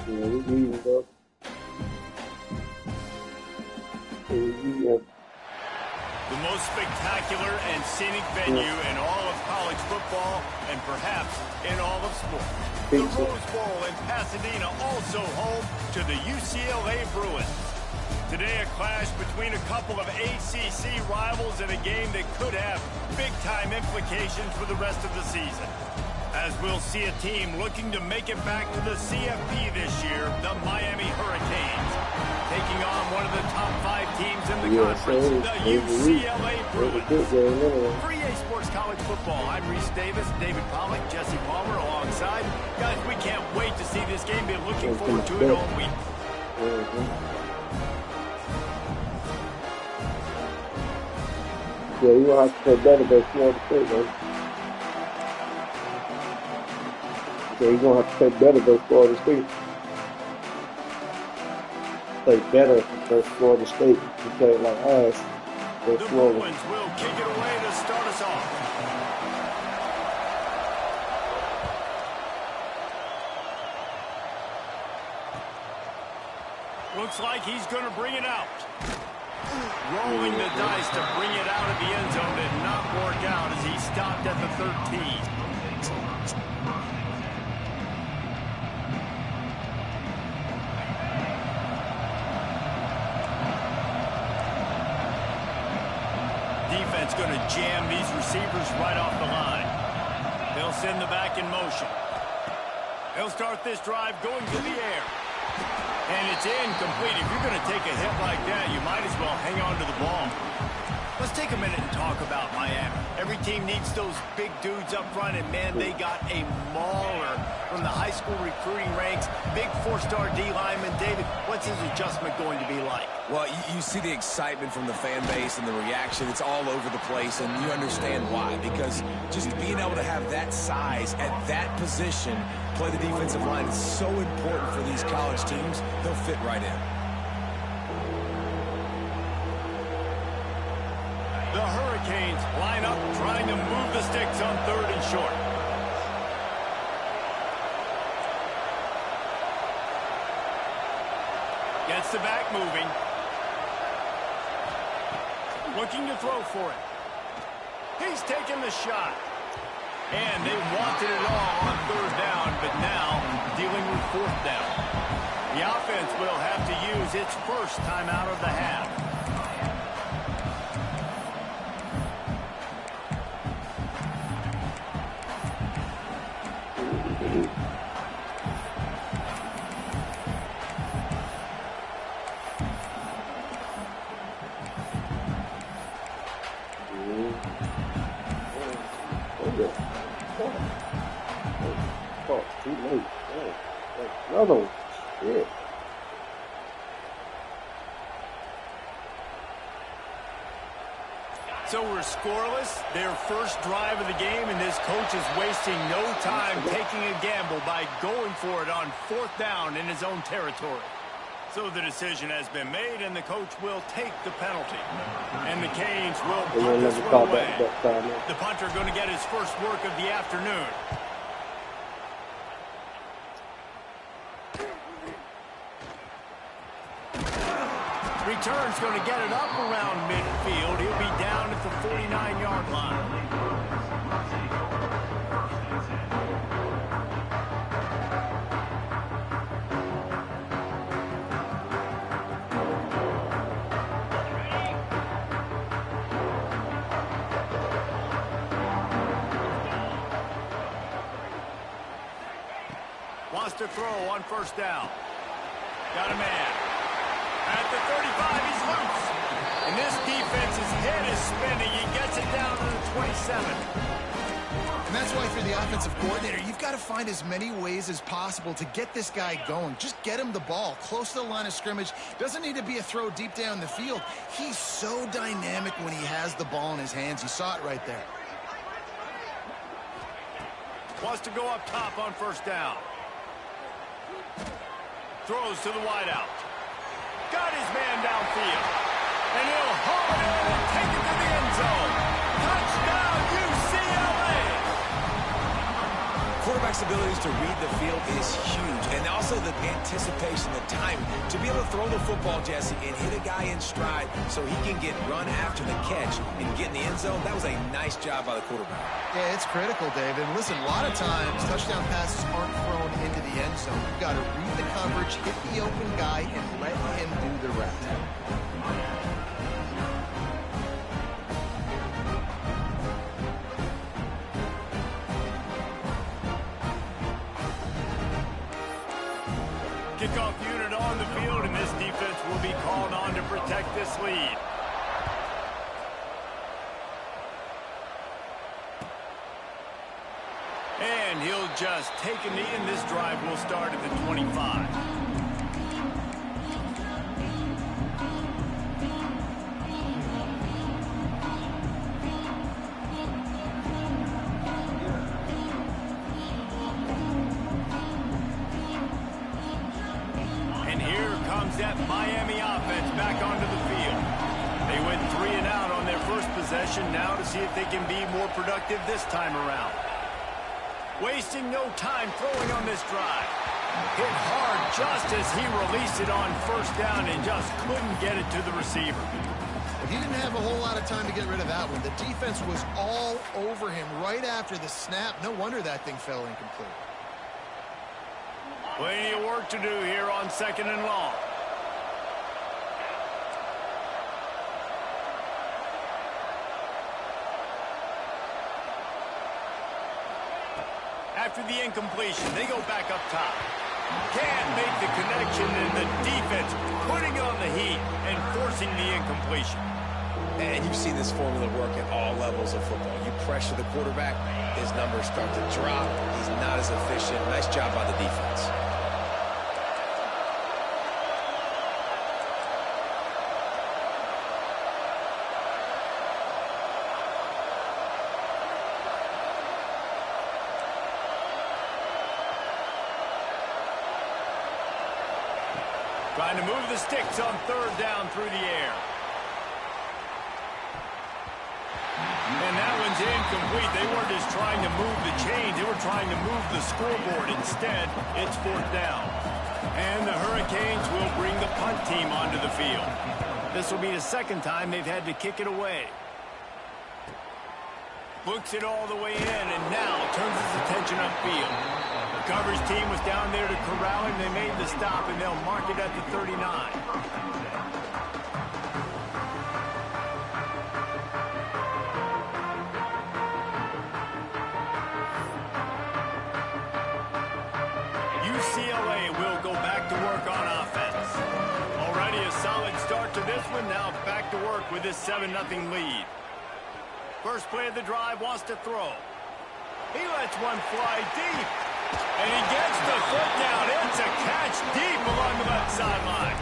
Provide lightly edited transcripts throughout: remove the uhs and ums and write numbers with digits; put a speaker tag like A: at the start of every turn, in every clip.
A: Yeah, we leaving, bro. Yeah.
B: The most spectacular and scenic venue in all of college football and perhaps in all of sport. The Rose Bowl in Pasadena, also home to the UCLA Bruins. Today, a clash between a couple of ACC rivals in a game that could have big-time implications for the rest of the season. As we'll see a team looking to make it back to the CFP this year, the Miami Hurricanes, taking on one of the top 5 teams in the conference, the UCLA Bruins. For EA Sports College Football, I'm Reese Davis, David Pollack, Jesse Palmer alongside. Guys, we can't wait to see this game. Been looking forward to it all week.
A: Yeah, you're going to have to play better than Florida State, man. Yeah, you're going to have to play better than Florida State. Play better than Florida State. You play like ass than
B: The
A: Florida.
B: Bruins will kick it away to start us off. Looks like he's going to bring it out. Rolling the dice to bring it out of the end zone did not work out as he stopped at the 13. Defense going to jam these receivers right off the line. They'll send the back in motion. They'll start this drive going to the air. And it's incomplete. If you're going to take a hit like that, you might as well hang on to the ball. Let's take a minute and talk about Miami. Every team needs those big dudes up front, and, man, they got a mauler from the high school recruiting ranks. Big 4-star D lineman. David, what's his adjustment going to be like?
C: Well, you see the excitement from the fan base and the reaction. It's all over the place, and you understand why. Because just being able to have that size at that position, play the defensive line, is so important for these college teams. He'll fit right in.
B: The Hurricanes line up, trying to move the sticks on 3rd and short. Gets the back moving. Looking to throw for it. He's taking the shot. And they wanted it all on 3rd down, but now dealing with 4th down. The offense will have to use its first timeout of the half.
A: Oh, too late. Another one. Yeah.
B: So we're scoreless, their first drive of the game, and this coach is wasting no time taking a gamble by going for it on 4th down in his own territory. So the decision has been made, and the coach will take the penalty. And the Canes will punt this one away. The punter going to get his first work of the afternoon. Return's going to get it up around midfield. He'll be down at the 49-yard line. Wants to throw on 1st down. Got a man. At the 35, he's loose. And this defense's head is spinning. He gets it down to the 27.
D: And that's why, for the offensive coordinator, you've got to find as many ways as possible to get this guy going. Just get him the ball close to the line of scrimmage. Doesn't need to be a throw deep down the field. He's so dynamic when he has the ball in his hands. You saw it right there.
B: Wants to go up top on 1st down. Throws to the wideout. Got his man downfield. And he'll haul it in and take it to the end zone. Touchdown, UCLA!
C: quarterback's abilities to read the field is huge, and also the anticipation, the time to be able to throw the football, Jesse, and hit a guy in stride so he can get run after the catch and get in the end zone. That was a nice job by the quarterback.
D: Yeah, it's critical, David. Listen, a lot of times touchdown passes aren't thrown into the end zone. You've got to read the coverage, hit the open guy, and let him do the rest.
B: Kickoff unit on the field, and this defense will be called on to protect this lead. And he'll just take a knee, and this drive will start at the 25. That Miami offense back onto the field. They went 3 and out on their first possession, now to see if they can be more productive this time around. Wasting no time throwing on this drive. Hit hard just as he released it on first down and just couldn't get it to the receiver.
D: He didn't have a whole lot of time to get rid of that one. The defense was all over him right after the snap. No wonder that thing fell incomplete.
B: Plenty of work to do here on 2nd and long. After the incompletion, they go back up top. Can't make the connection, and the defense putting on the heat and forcing the incompletion.
C: And you've seen this formula work at all levels of football. You pressure the quarterback, his numbers start to drop. He's not as efficient. Nice job by the defense.
B: Trying to move the sticks on 3rd down through the air. And that one's incomplete. They weren't just trying to move the chains. They were trying to move the scoreboard. Instead, it's 4th down. And the Hurricanes will bring the punt team onto the field. This will be the 2nd time they've had to kick it away. Books it all the way in, and now turns his attention upfield. The coverage team was down there to corral him. They made the stop, and they'll mark it at the 39. UCLA will go back to work on offense. Already a solid start to this one. Now back to work with this 7-0 lead. First play of the drive, wants to throw. He lets one fly deep. And he gets the foot down. It's a catch deep along the left sideline.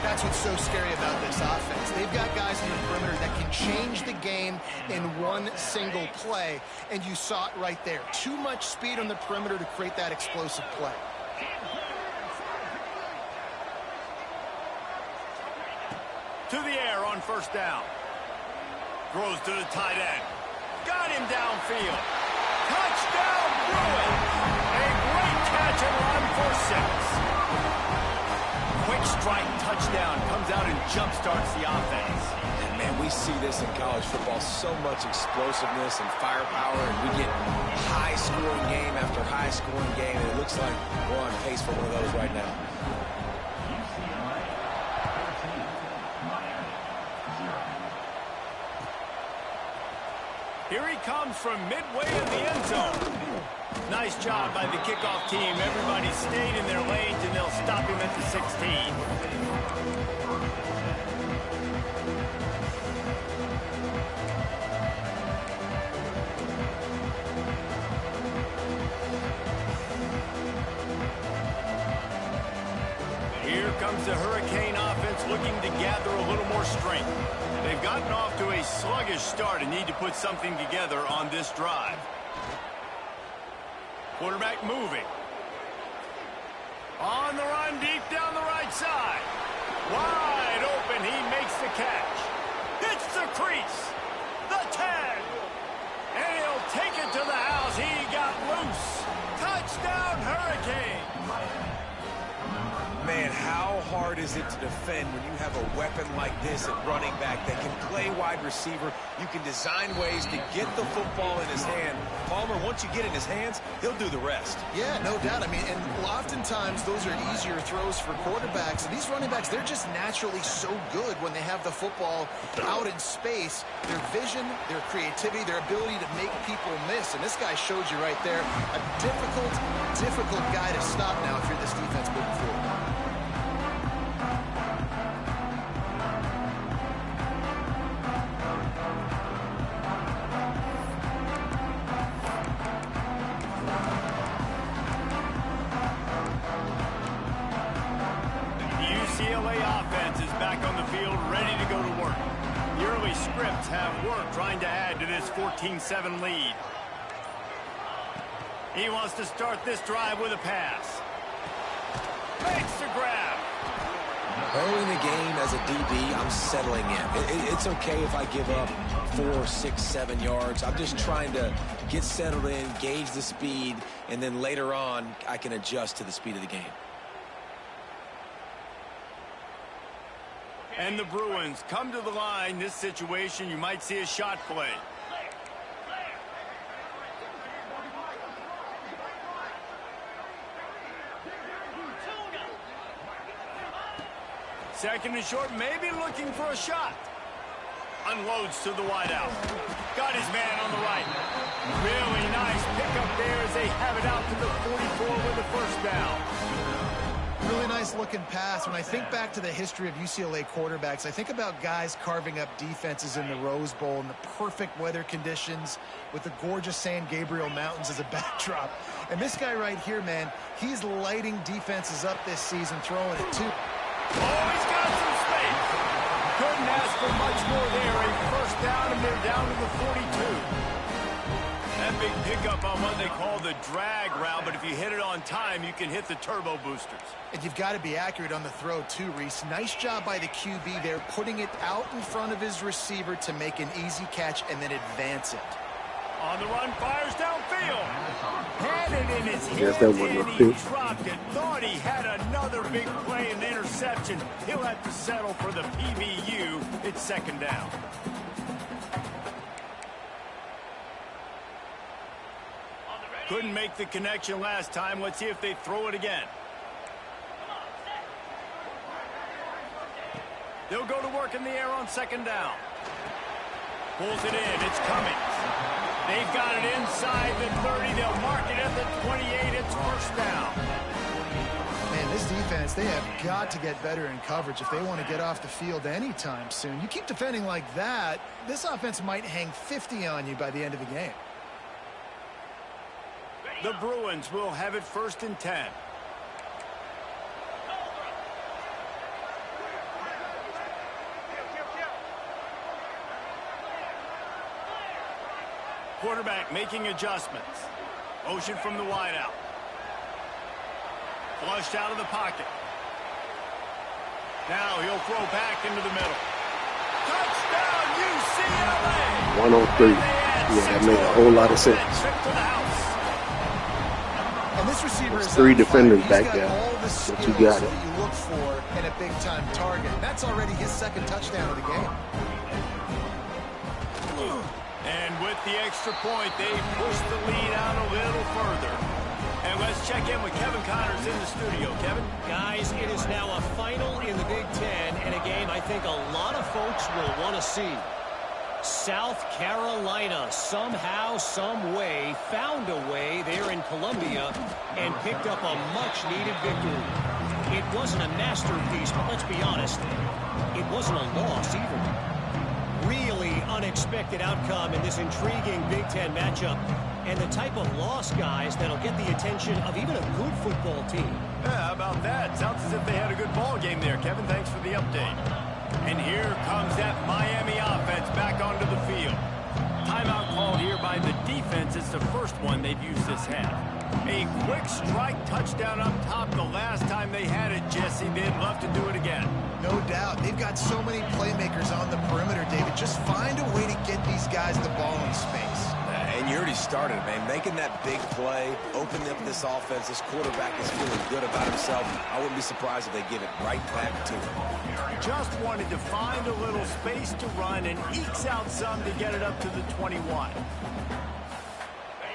D: That's what's so scary about this offense. They've got guys in the perimeter that can change the game in one single play. And you saw it right there. Too much speed on the perimeter to create that explosive play.
B: To the air on 1st down. Throws to the tight end. Got him downfield. Touchdown, Bruins. A great catch and run for 6. Quick strike touchdown comes out and jump-starts the offense.
C: And, man, we see this in college football. So much explosiveness and firepower. And we get high-scoring game after high-scoring game. And it looks like we're on pace for one of those right now.
B: Here he comes from midway in the end zone. Nice job by the kickoff team. Everybody stayed in their lanes, and they'll stop him at the 16. Here comes the Hurricane offense looking to gather a little more strength. They've gotten off to a sluggish start and need to put something together on this drive. Quarterback moving. On the run, deep down the right side. Wide open, he makes the catch. Hits the crease. The tag. And he'll take it to the house. He got loose. Touchdown, Hurricane!
C: Man, how hard is it to defend when you have a weapon like this at running back that can play wide receiver? You can design ways to get the football in his hand. Palmer, once you get in his hands, he'll do the rest.
D: Yeah, no doubt. I mean, and oftentimes those are easier throws for quarterbacks. And these running backs, they're just naturally so good when they have the football out in space. Their vision, their creativity, their ability to make people miss. And this guy shows you right there a difficult guy to stop now if you're this defense moving forward.
B: UCLA offense is back on the field, ready to go to work. The early scripts have worked trying to add to this 14-7 lead. He wants to start this drive with a pass. Makes the grab.
C: Early in the game as a DB, I'm settling in. It's okay if I give up 4, 6, 7 yards. I'm just trying to get settled in, gauge the speed, and then later on, I can adjust to the speed of the game.
B: And the Bruins come to the line. This situation, you might see a shot play. Second and short, maybe looking for a shot. Unloads to the wideout. Got his man on the right. Really nice pickup there as they have it out to the 44 with the first down.
D: Really nice looking pass. When I think back to the history of UCLA quarterbacks, I think about guys carving up defenses in the Rose Bowl in the perfect weather conditions with the gorgeous San Gabriel Mountains as a backdrop. And this guy right here, man, he's lighting defenses up this season, throwing it too.
B: Oh, he's got some space. Couldn't ask for much more there. A first down, and they're down to the 42. That big pickup on what they call the drag route, but if you hit it on time, you can hit the turbo boosters.
D: And you've got to be accurate on the throw too, Reese. Nice job by the QB there, putting it out in front of his receiver to make an easy catch and then advance it.
B: On the run, fires downfield. Had it in his
A: Guess
B: hands,
A: that wasn't
B: and
A: a
B: he
A: pitch.
B: dropped it. Thought he had another big play and interception. He'll have to settle for the PBU. It's second down. Couldn't make the connection last time. Let's see if they throw it again. They'll go to work in the air on second down. Pulls it in. It's Cummings. They've got it inside the 30. They'll mark it at the 28. It's first down.
D: Man, this defense, they have got to get better in coverage if they want to get off the field anytime soon. You keep defending like that, this offense might hang 50 on you by the end of the game.
B: The Bruins will have it first and 10. Quarterback making adjustments. Motion from the wideout. Flushed out of the pocket. Now he'll throw back into the middle. Touchdown, UCLA!
A: 103. Yeah, that made a whole lot of sense.
D: And this receiver is
A: 3 defenders back there,
D: all the
A: but you got it.
D: that you look for in a big-time target. That's already his second touchdown of the game.
B: And with the extra point, they push the lead out a little further. And let's check in with Kevin Connors in the studio. Kevin?
E: Guys, it is now a final in the Big Ten, and a game I think a lot of folks will want to see. South Carolina somehow, some way, found a way there in Columbia and picked up a much-needed victory. It wasn't a masterpiece, but let's be honest, it wasn't a loss either. Really unexpected outcome in this intriguing Big Ten matchup, and the type of loss, guys, that'll get the attention of even a good football team.
B: Yeah, how about that? Sounds as if they had a good ball game there. Kevin, thanks for the update. And here comes that Miami offense back onto the field. Timeout called here by the defense. It's the first one they've used this half. A quick strike touchdown up top the last time they had it, Jesse. They'd love to do it again.
D: No doubt. They've got so many playmakers on the perimeter, David. Just find a way to get these guys the ball in space.
C: And And you already started, man. Making that big play, opening up this offense. This quarterback is feeling good about himself. I wouldn't be surprised if they give it right back to him.
B: Just wanted to find a little space to run and ekes out some to get it up to the 21.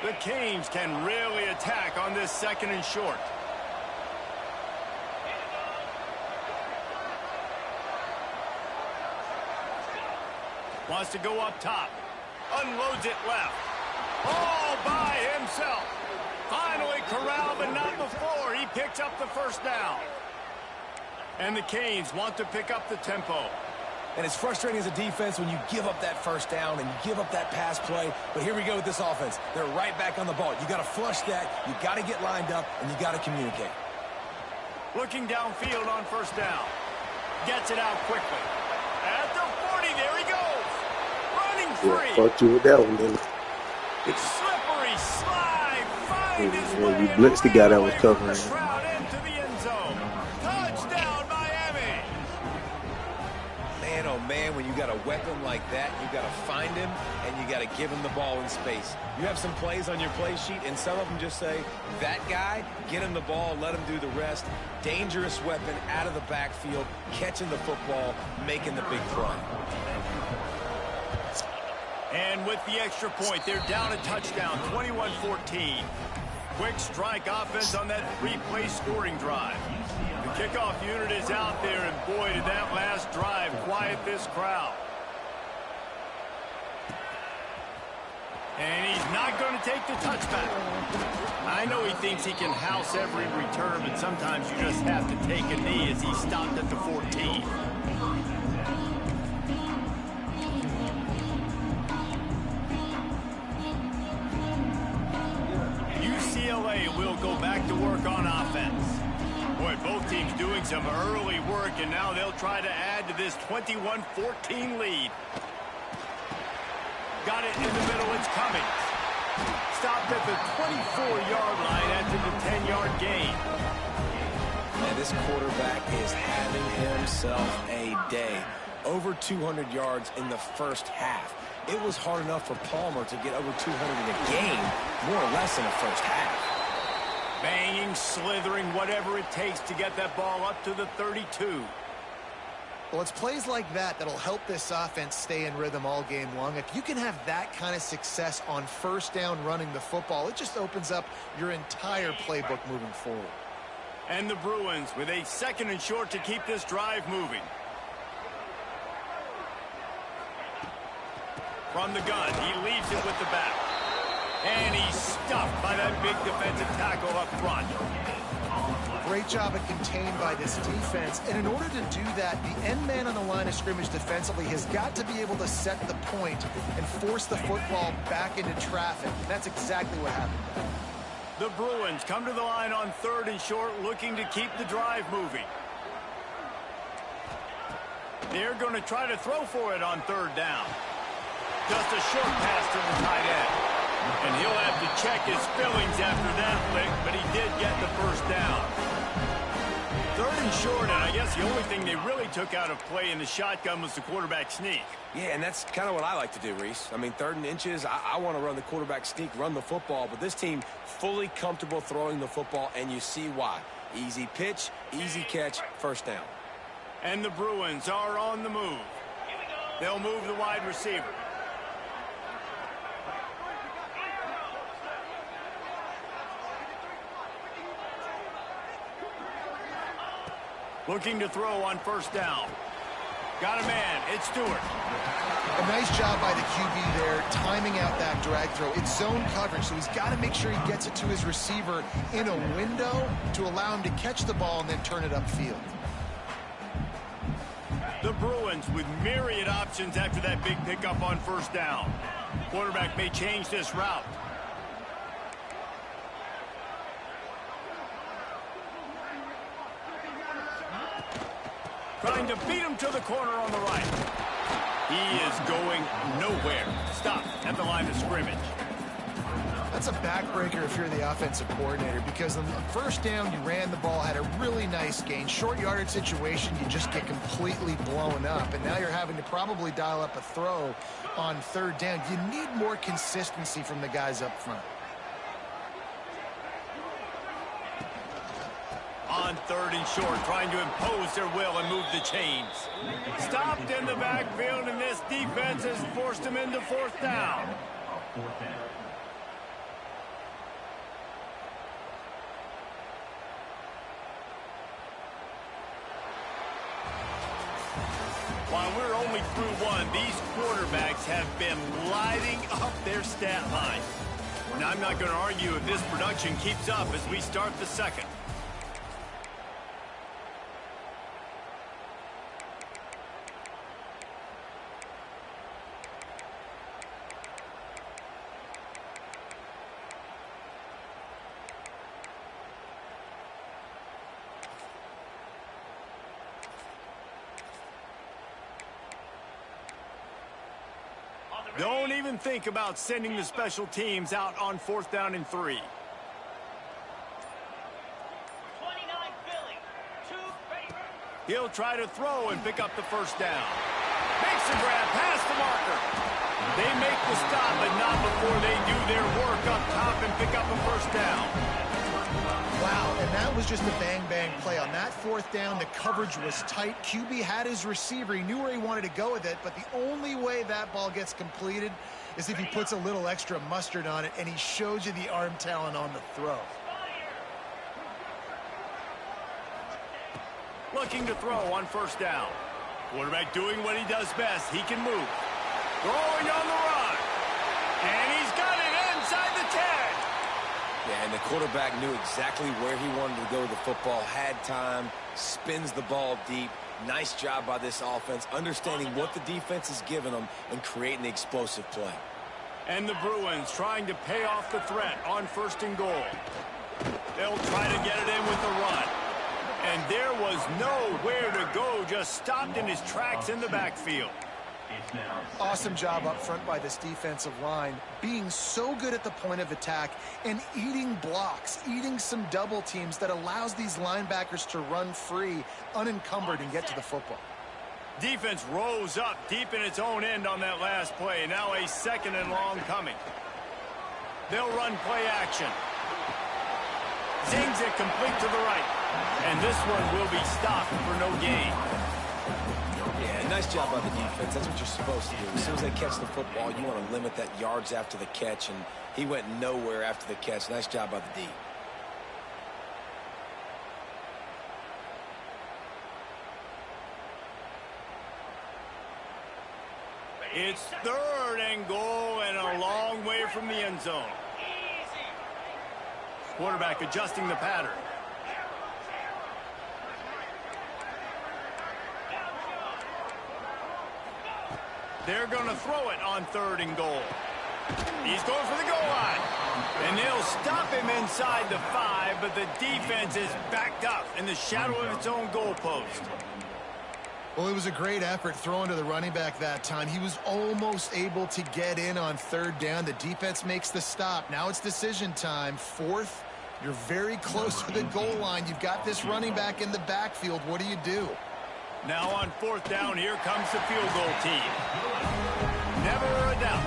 B: The Canes can really attack on this 2nd and short. Wants to go up top. Unloads it left. All by himself. Finally corralled, but not before. He picks up the 1st down. And the Canes want to pick up the tempo.
C: And it's frustrating as a defense when you give up that 1st down and you give up that pass play. But here we go with this offense. They're right back on the ball. You got to flush that. You got to get lined up, and you got to communicate.
B: Looking downfield on 1st down. Gets it out quickly. At the 40, there he goes. Running free.
A: Yeah, fucked you with that one, then.
B: Slippery slide. Find his way.
A: You blitzed the guy that was covering
B: into the end zone. Touchdown, Miami.
C: Man, oh man, when you got a weapon like that, you got to find him and you got to give him the ball in space. You have some plays on your play sheet, and some of them just say, that guy, get him the ball, let him do the rest. Dangerous weapon out of the backfield, catching the football, making the big play.
B: And with the extra point, they're down a touchdown, 21-14. Quick strike offense on that 3-play scoring drive. The kickoff unit is out there, and boy, did that last drive quiet this crowd. And he's not going to take the touchback. I know he thinks he can house every return, but sometimes you just have to take a knee as he stopped at the 14. UCLA will go back to work on offense. Boy, both teams doing some early work, and now they'll try to add to this 21-14 lead. Got it in the middle, it's coming. Stopped at the 24-yard line after the 10-yard gain.
C: And this quarterback is having himself a day. Over 200 yards in the 1st half. It was hard enough for Palmer to get over 200 in a game, more or less in the 1st half.
B: Banging, slithering, whatever it takes to get that ball up to the 32.
D: Well, it's plays like that that'll help this offense stay in rhythm all game long. If you can have that kind of success on 1st down running the football, it just opens up your entire playbook moving forward.
B: And the Bruins with a 2nd and short to keep this drive moving. From the gun, he leaves it with the back. And he's stuffed by that big defensive tackle up front.
D: Great job of contained by this defense. And in order to do that, the end man on the line of scrimmage defensively has got to be able to set the point and force the football back into traffic. And that's exactly what happened.
B: The Bruins come to the line on 3rd and short, looking to keep the drive moving. They're going to try to throw for it on 3rd down. Just a short pass to the tight end. And he'll have to check his fillings after that flick, but he did get the 1st down. 3rd and short, and I guess the only thing they really took out of play in the shotgun was the quarterback sneak.
C: Yeah, and that's kind of what I like to do, Reese. I mean, 3rd and inches, I want to run the quarterback sneak, run the football, but this team fully comfortable throwing the football, and you see why. Easy pitch, easy catch, 1st down.
B: And the Bruins are on the move. They'll move the wide receiver. Looking to throw on 1st down. Got a man. It's Stewart.
D: A nice job by the QB there, timing out that drag throw. It's zone coverage, so he's got to make sure he gets it to his receiver in a window to allow him to catch the ball and then turn it upfield.
B: The Bruins with myriad options after that big pickup on 1st down. Quarterback may change this route. Trying to beat him to the corner on the right. He is going nowhere. Stop at the line of scrimmage.
D: that's a backbreaker if you're the offensive coordinator, because on the first down, you ran the ball, had a really nice gain. Short yardage situation, you just get completely blown up, and now you're having to probably dial up a throw on third down. You need more consistency from the guys up front.
B: On third and short, trying to impose their will and move the chains. Stopped in the backfield, and this defense has forced them into fourth down. While we're only through one, these quarterbacks have been lighting up their stat line. And I'm not going to argue if this production keeps up as we start the second. Don't even think about sending the special teams out on fourth down and 3.
E: 29 Philly. 2 ready.
B: He'll try to throw and pick up the first down. Makes the grab past the marker. They make the stop, but not before they do their work up top and pick up a first down.
D: Wow, and that was just a bang-bang play. On that fourth down, the coverage was tight. QB had his receiver. He knew where he wanted to go with it, but the only way that ball gets completed is if he puts a little extra mustard on it, and he shows you the arm talent on the throw.
B: Looking to throw on first down. Quarterback doing what he does best. He can move. Throwing on the run. And he's got it inside the 10.
C: Yeah, and the quarterback knew exactly where he wanted to go with the football, had time, spins the ball deep. Nice job by this offense, understanding what the defense is giving them and creating the explosive play.
B: And the Bruins trying to pay off the threat on first and goal. They'll try to get it in with the run. And there was nowhere to go, just stopped in his tracks in the backfield.
D: Awesome job up front by this defensive line, being so good at the point of attack and eating blocks, eating some double teams that allows these linebackers to run free, unencumbered, and get to the football.
B: Defense rose up deep in its own end on that last play. Now a second and long coming. They'll run play action. Zings it complete to the right. And this one will be stopped for no gain.
C: Yeah, nice job by the defense. That's what you're supposed to do. As soon as they catch the football, you want to limit that yards after the catch, and he went nowhere after the catch. Nice job by the D.
B: It's third and goal and a long way from the end zone. Quarterback adjusting the pattern. They're going to throw it on third and goal. He's going for the goal line. And they'll stop him inside the 5, but the defense is backed up in the shadow of its own goalpost.
D: Well, it was a great effort throwing to the running back that time. He was almost able to get in on third down. The defense makes the stop. Now it's decision time. Fourth, you're very close to the goal line. You've got this running back in the backfield. What do you do?
B: Now on fourth down, here comes the field goal team. Never a doubt.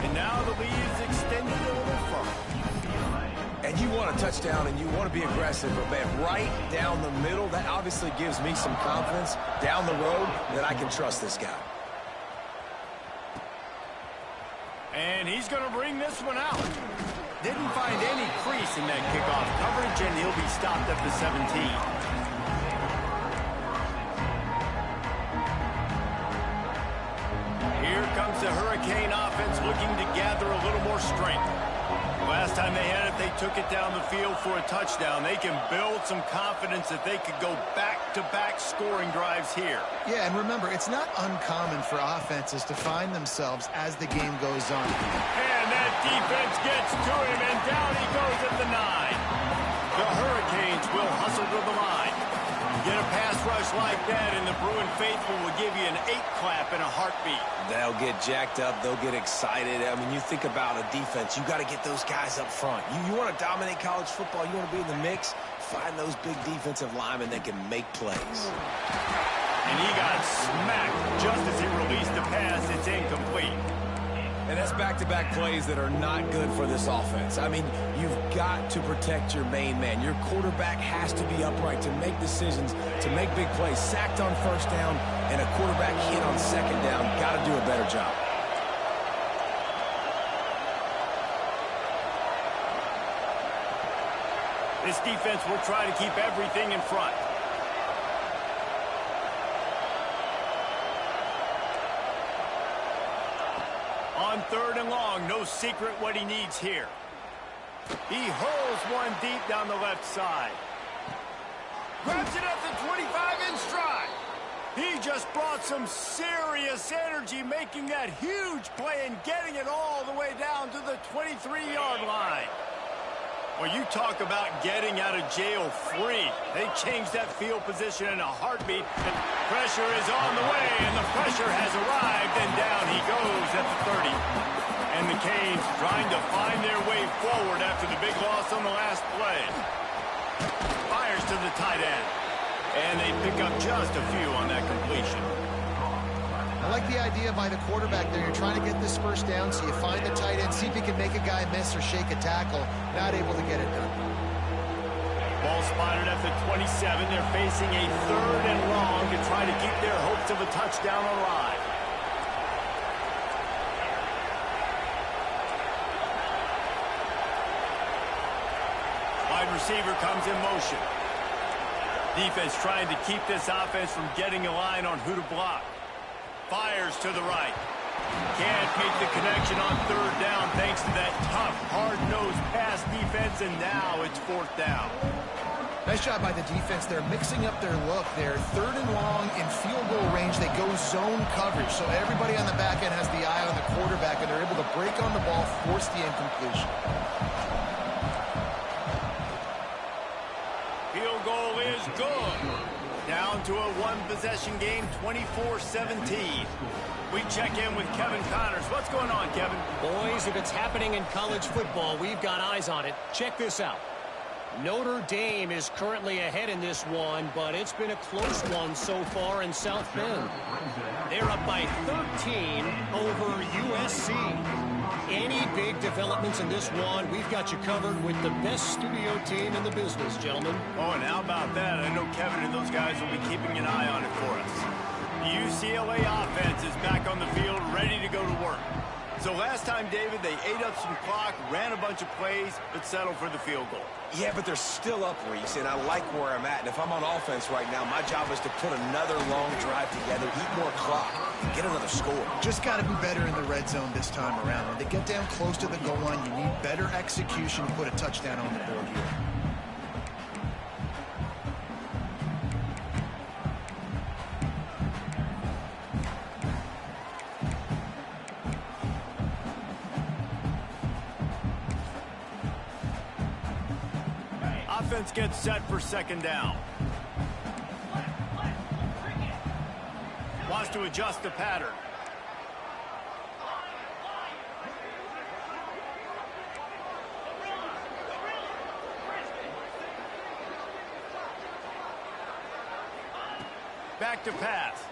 B: And now the lead is extended a little further.
C: And you want a touchdown and you want to be aggressive, but man, right down the middle, that obviously gives me some confidence down the road that I can trust this guy.
B: And he's going to bring this one out. Didn't find any crease in that kickoff coverage, and he'll be stopped at the 17. Here comes the Hurricane offense looking to gather a little more strength. Last time they had it, they took it down the field for a touchdown. They can build some confidence that they could go back-to-back scoring drives here.
D: Yeah, and remember, it's not uncommon for offenses to find themselves as the game goes on.
B: And that defense gets to him, and down he goes at the 9. The Hurricanes will hustle to the line. Get a pass rush just like that, and the Bruin faithful will give you an 8-clap in a heartbeat.
C: They'll get jacked up. They'll get excited. I mean, you think about a defense. You got to get those guys up front. You want to dominate college football. You want to be in the mix. Find those big defensive linemen that can make plays.
B: And he got smacked just as he released the pass. It's incomplete.
C: And that's back-to-back plays that are not good for this offense. I mean, you've got to protect your main man. Your quarterback has to be upright to make decisions, to make big plays. Sacked on first down and a quarterback hit on second down. Got to do a better job.
B: This defense will try to keep everything in front. On 3rd and long, no secret what he needs here. He hurls one deep down the left side. Grabs it at the 25 in stride. He just brought some serious energy, making that huge play and getting it all the way down to the 23-yard line. Well, you talk about getting out of jail free. They changed that field position in a heartbeat. And pressure is on the way, and the pressure has arrived, and down he goes at the 30. And the Canes trying to find their way forward after the big loss on the last play. Fires to the tight end. And they pick up just a few on that completion.
D: I like the idea by the quarterback there. You're trying to get this first down, so you find the tight end, see if he can make a guy miss or shake a tackle. Not able to get it done.
B: Ball spotted at the 27. They're facing a 3rd and long to try to keep their hopes of a touchdown alive. Wide receiver comes in motion. Defense trying to keep this offense from getting a line on who to block. Fires to the right. Can't make the connection on 3rd down thanks to that tough, hard-nosed pass defense, and now it's 4th down.
D: Nice job by the defense. They're mixing up their look. They're 3rd and long in field goal range. They go zone coverage, so everybody on the back end has the eye on the quarterback, and they're able to break on the ball, force the incompletion.
B: Field goal is good. Down to a one-possession game, 24-17. We check in with Kevin Connors. What's going on, Kevin?
E: Boys, if it's happening in college football, we've got eyes on it. Check this out. Notre Dame is currently ahead in this one, but it's been a close one so far in South Bend. They're up by 13 over USC. Any big developments in this one, we've got you covered with the best studio team in the business, gentlemen.
B: Oh, and how about that? I know Kevin and those guys will be keeping an eye on it for us. The UCLA offense is back on the field, ready to go to work. So last time, David, they ate up some clock, ran a bunch of plays, but settled for the field goal.
C: Yeah, but they're still up, Reese, and I like where I'm at. And if I'm on offense right now, my job is to put another long drive together, eat more clock, and get another score.
D: Just got to be better in the red zone this time around. When they get down close to the goal line, you need better execution to put a touchdown on the board here.
B: Offense gets set for 2nd down. Wants to adjust the pattern. Back to pass.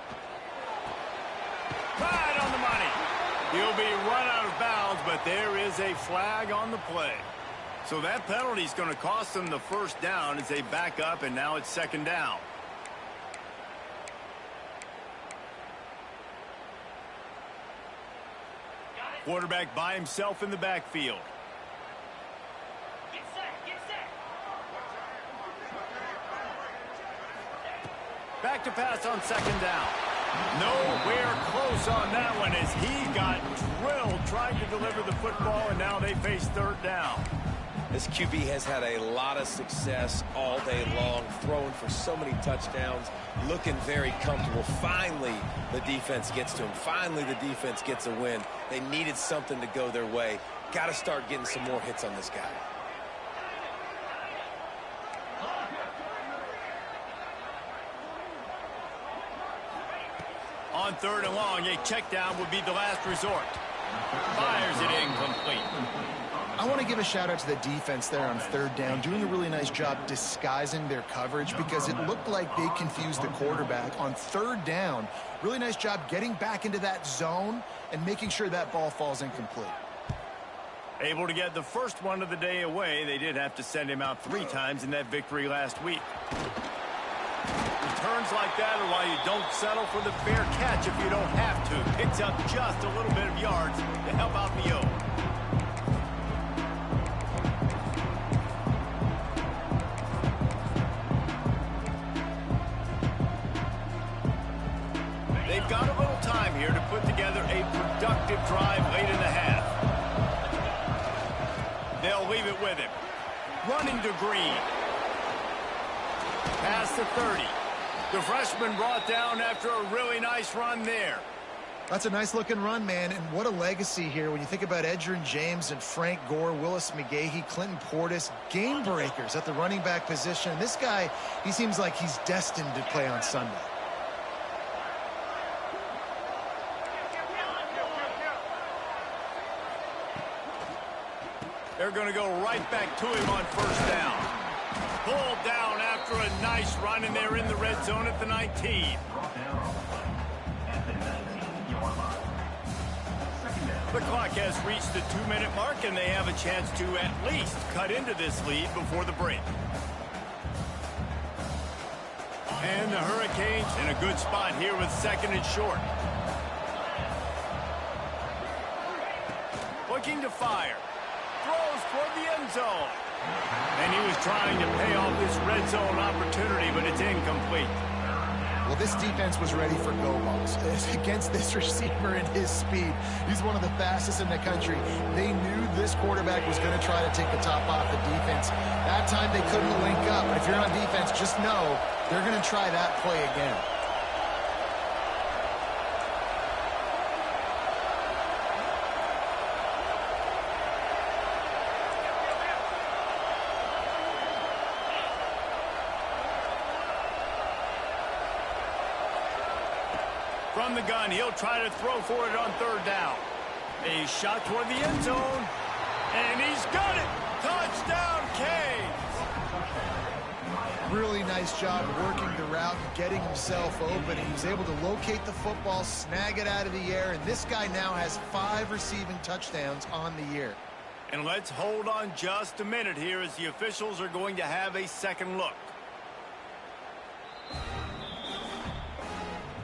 B: Right on the money. He'll be run out of bounds, but there is a flag on the play. So that penalty is going to cost them the 1st down as they back up, and now it's 2nd down. Quarterback by himself in the backfield.
F: Get set.
B: Back to pass on 2nd down. Nowhere close on that one as he got drilled trying to deliver the football, and now they face 3rd down.
C: This QB has had a lot of success all day long, throwing for so many touchdowns, looking very comfortable. Finally, the defense gets to him. Finally, the defense gets a win. They needed something to go their way. Got to start getting some more hits on this guy.
B: On 3rd and long, a check down would be the last resort. Fires it incomplete.
D: I want to give a shout out to the defense there on 3rd down, doing a really nice job disguising their coverage because it looked like they confused the quarterback on 3rd down. Really nice job getting back into that zone and making sure that ball falls incomplete.
B: Able to get the first one of the day away. They did have to send him out 3 times in that victory last week. Returns like that are why you don't settle for the fair catch if you don't have to. Picks up just a little bit of yards to help out the O. They've got a little time here to put together a productive drive late in the half. They'll leave it with him. Running to Green. Past the 30. The freshman brought down after a really nice run there.
D: That's a nice-looking run, man, and what a legacy here when you think about Edgerrin James and Frank Gore, Willis McGahee, Clinton Portis, game breakers at the running back position. This guy, he seems like he's destined to play on Sunday.
B: They're going to go right back to him on 1st down. Pulled down after a nice run, and they're in the red zone at the 19. The clock has reached the 2-minute mark, and they have a chance to at least cut into this lead before the break. And the Hurricanes in a good spot here with 2nd and short. Looking to fire. Throws toward the end zone. And he was trying to pay off this red zone opportunity, but it's incomplete.
D: Well, this defense was ready for go balls. Against this receiver and his speed, he's one of the fastest in the country. They knew this quarterback was going to try to take the top off the defense. That time they couldn't link up, but if you're on defense, just know they're going to try that play again.
B: From the gun, he'll try to throw for it on 3rd down. A shot toward the end zone, and he's got it! Touchdown, Canes!
D: Really nice job working the route and getting himself open. He was able to locate the football, snag it out of the air, and this guy now has 5 receiving touchdowns on the year.
B: And let's hold on just a minute here as the officials are going to have a second look.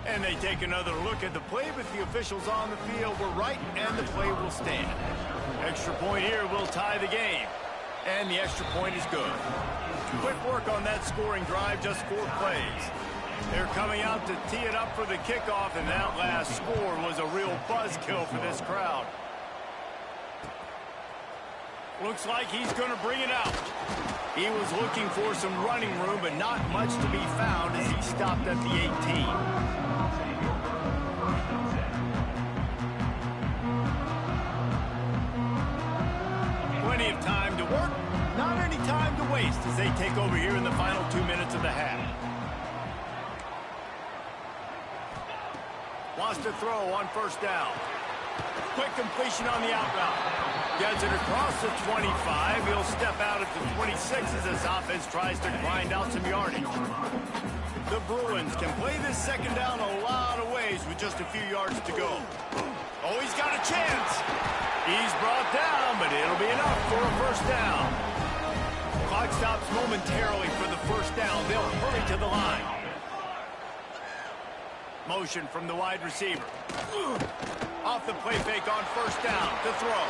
B: And they take another look at the play, but the officials on the field were right, and the play will stand. Extra point here will tie the game. And the extra point is good. Quick work on that scoring drive, just 4 plays. They're coming out to tee it up for the kickoff, and that last score was a real buzzkill for this crowd. Looks like he's going to bring it out. He was looking for some running room, but not much to be found as he stopped at the 18. Plenty of time to work, not any time to waste as they take over here in the final 2 minutes of the half. Wants to throw on 1st down. Quick completion on the out route. Gets it across the 25. He'll step out at the 26 as this offense tries to grind out some yardage. The Bruins can play this 2nd down a lot of ways with just a few yards to go. Oh, he's got a chance. He's brought down, but it'll be enough for a 1st down. Clock stops momentarily for the 1st down. They'll hurry to the line. Motion from the wide receiver. Off the play fake on 1st down to throw.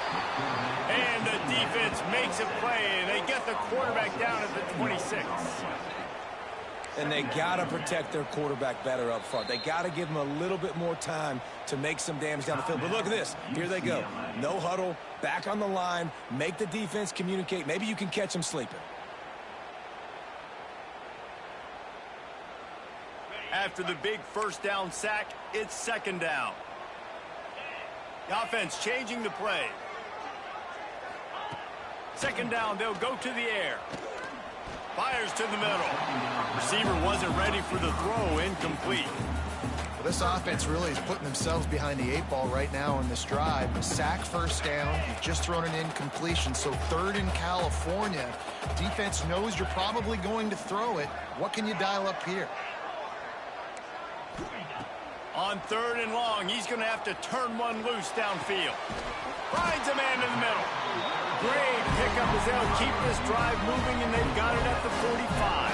B: And the defense makes a play, and they get the quarterback down at the 26.
C: And they got to protect their quarterback better up front. They got to give him a little bit more time to make some damage down the field. But look at this. Here they go. No huddle, back on the line, make the defense communicate. Maybe you can catch them sleeping.
B: After the big 1st down sack, it's 2nd down. The offense changing the play. 2nd down, they'll go to the air. Fires fires to the middle. Receiver wasn't ready for the throw, incomplete.
D: Well, this offense really is putting themselves behind the 8 ball right now on this drive. Sack, first down. You've just thrown an incompletion, so 3rd in California. Defense knows you're probably going to throw it. What can you dial up here?
B: On 3rd and long, he's going to have to turn one loose downfield. Finds a man in the middle. Great pickup as they'll keep this drive moving, and they've got it at the 45.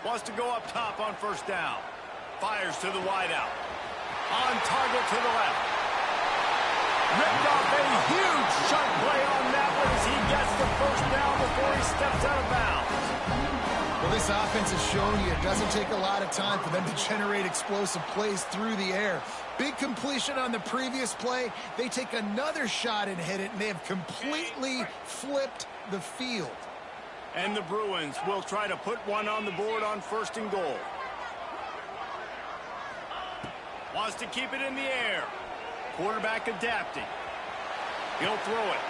B: Wants to go up top on 1st down. Fires to the wideout. On target to the left. Ripped off a huge chunk play on that one as he gets the 1st down before he steps out of bounds.
D: Well, this offense has shown you it doesn't take a lot of time for them to generate explosive plays through the air. Big completion on the previous play. They take another shot and hit it, and they have completely flipped the field.
B: And the Bruins will try to put one on the board on 1st and goal. Wants to keep it in the air. Quarterback adapting. He'll throw it.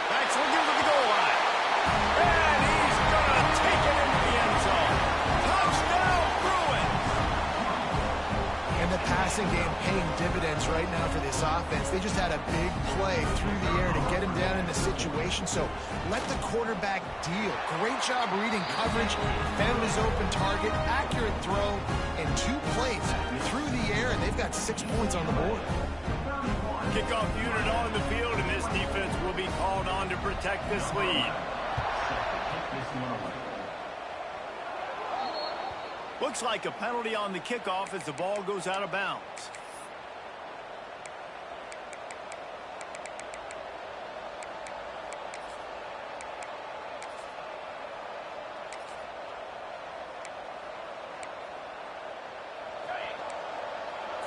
B: Backs looking for the goal line. And he's going to take it into the end zone. Touchdown, Bruins!
D: And the passing game paying dividends right now for this offense. They just had a big play through the air to get him down in the situation. So let the quarterback deal. Great job reading coverage. Found his open target. Accurate throw. And 2 plays through the air. And they've got 6 points on the board.
B: Kickoff unit on the field, and this defense will be called on to protect this lead. Looks like a penalty on the kickoff as the ball goes out of bounds.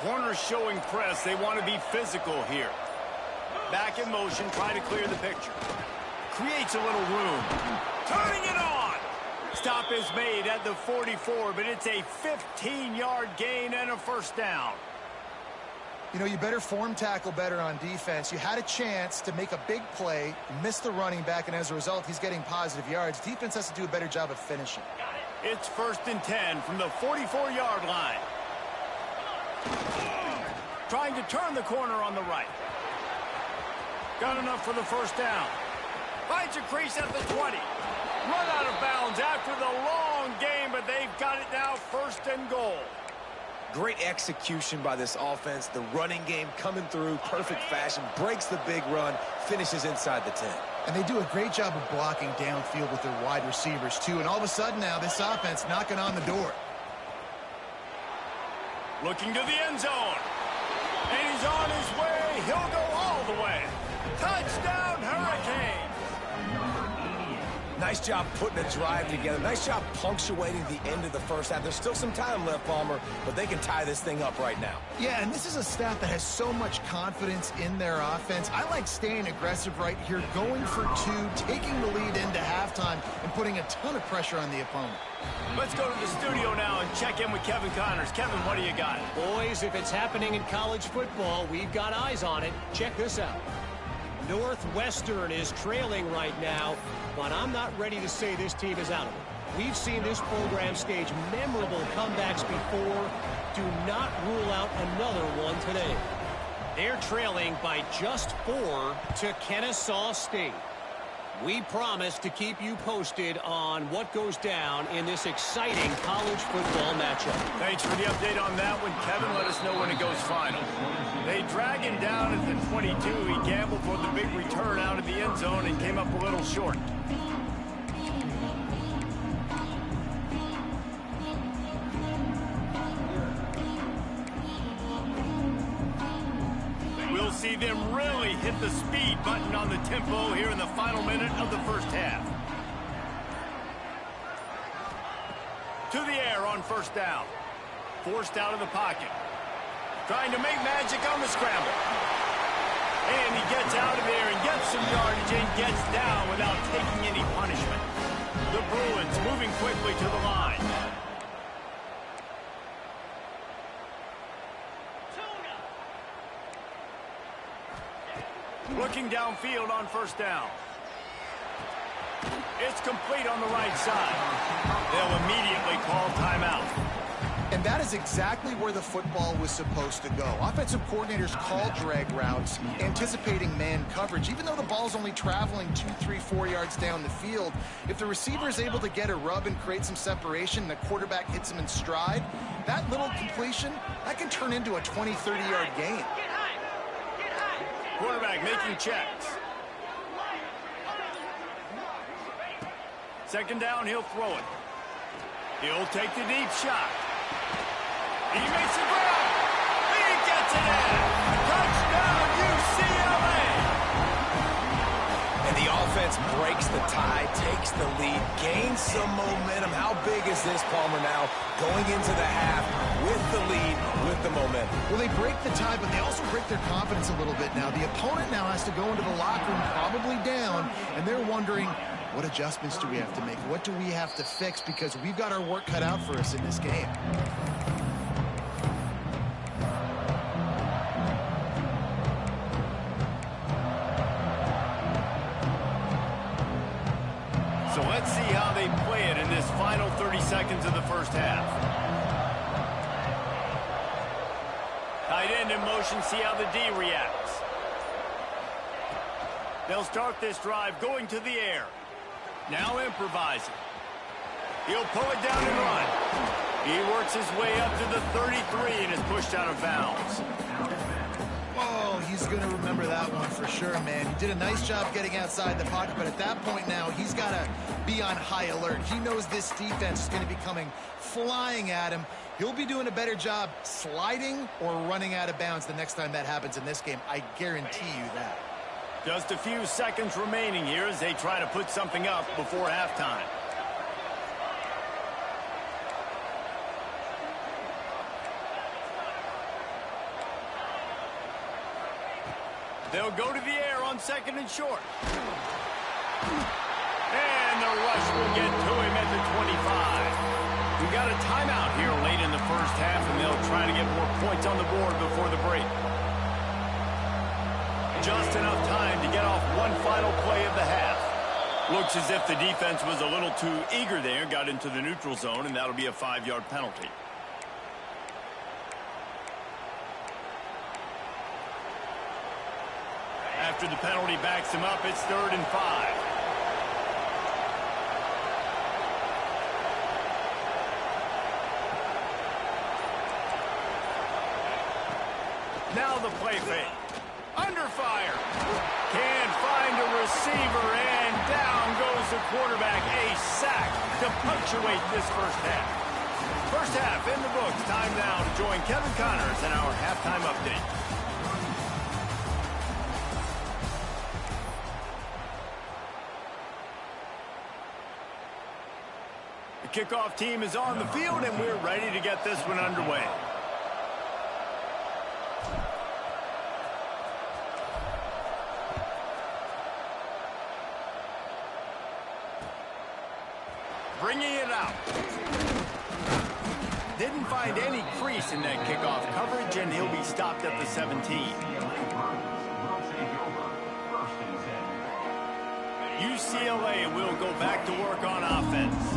B: Corners showing press. They want to be physical here. Back in motion, try to clear the picture. Creates a little room. Turning it on. Stop is made at the 44, but it's a 15-yard gain and a 1st down.
D: You know, you better form tackle better on defense. You had a chance to make a big play, missed the running back, and as a result, he's getting positive yards. Defense has to do a better job of finishing.
B: It's 1st and 10 from the 44-yard line. Trying to turn the corner on the right. Got enough for the 1st down. Finds a crease at the 20. Run out of bounds after the long game, but they've got it now 1st and goal.
C: Great execution by this offense. The running game coming through, perfect fashion, breaks the big run, finishes inside the 10.
D: And they do a great job of blocking downfield with their wide receivers, too. And all of a sudden now, this offense knocking on the door.
B: Looking to the end zone. And he's on his way. He'll go all the way. Touchdown, Hurricanes.
C: Nice job putting a drive together. Nice job punctuating the end of the 1st half. There's still some time left, Palmer, but they can tie this thing up right now.
D: Yeah, and this is a staff that has so much confidence in their offense. I like staying aggressive right here, going for 2, taking the lead into halftime, and putting a ton of pressure on the opponent.
B: Let's go to the studio now and check in with Kevin Connors. Kevin, what do you got?
E: Boys, if it's happening in college football, we've got eyes on it. Check this out. Northwestern is trailing right now, but I'm not ready to say this team is out of it. We've seen this program stage memorable comebacks before. Do not rule out another one today. They're trailing by just 4 to Kennesaw State. We promise to keep you posted on what goes down in this exciting college football matchup.
B: Thanks for the update on that one, Kevin. Let us know when it goes final. They drag him down at the 22. He gambled for the big return out of the end zone and came up a little short. We'll see them really hit the speed button on the tempo here in the final minute of the 1st half. To the air on 1st down. Forced out of the pocket. Trying to make magic on the scramble. And he gets out of there and gets some yardage and gets down without taking any punishment. The Bruins moving quickly to the line. Looking downfield on first down. It's complete on the right side. They'll immediately call timeout.
D: And that is exactly where the football was supposed to go. Offensive coordinators call drag routes, anticipating man coverage. Even though the ball's only traveling 2, 3, 4 yards down the field, if the receiver is able to get a rub and create some separation and the quarterback hits him in stride, that little completion, that can turn into a 20, 30-yard gain.
B: Quarterback making checks. Second down, he'll throw it. He'll take the deep shot. He makes the grab. He gets it in. Touchdown, UCLA.
C: And the offense breaks the tie, takes the lead, gains some momentum. How big is this, Palmer, now going into the half with the lead, with the momentum?
D: Well, they break the tie, but they also break their confidence a little bit now. The opponent now has to go into the locker room probably down, and they're wondering, what adjustments do we have to make? What do we have to fix? Because we've got our work cut out for us in this game.
B: So let's see how they play it in this final 30 seconds of the first half. Tight end in motion, see how the D reacts. They'll start this drive going to the air. Now improvising. He'll pull it down and run. He works his way up to the 33 and is pushed out of bounds.
D: Oh, he's going to remember that one for sure, man. He did a nice job getting outside the pocket, but at that point now, he's got to be on high alert. He knows this defense is going to be coming flying at him. He'll be doing a better job sliding or running out of bounds the next time that happens in this game. I guarantee you that.
B: Just a few seconds remaining here as they try to put something up before halftime. They'll go to the air on second and short. And the rush will get to him at the 25. We got a timeout here late in the first half, and they'll try to get more points on the board before the break. Just enough time to get off one final play of the half. Looks as if the defense was a little too eager there, got into the neutral zone, and that'll be a 5-yard penalty. After the penalty backs him up, it's 3rd and 5. Now the play fake. Under fire. Can't find a receiver, and down goes the quarterback. A sack to punctuate this first half. First half in the books. Time now to join Kevin Connors in our halftime update. The kickoff team is on the field, and we're ready to get this one underway. Bringing it out. Didn't find any crease in that kickoff coverage, and he'll be stopped at the 17. UCLA will go back to work on offense.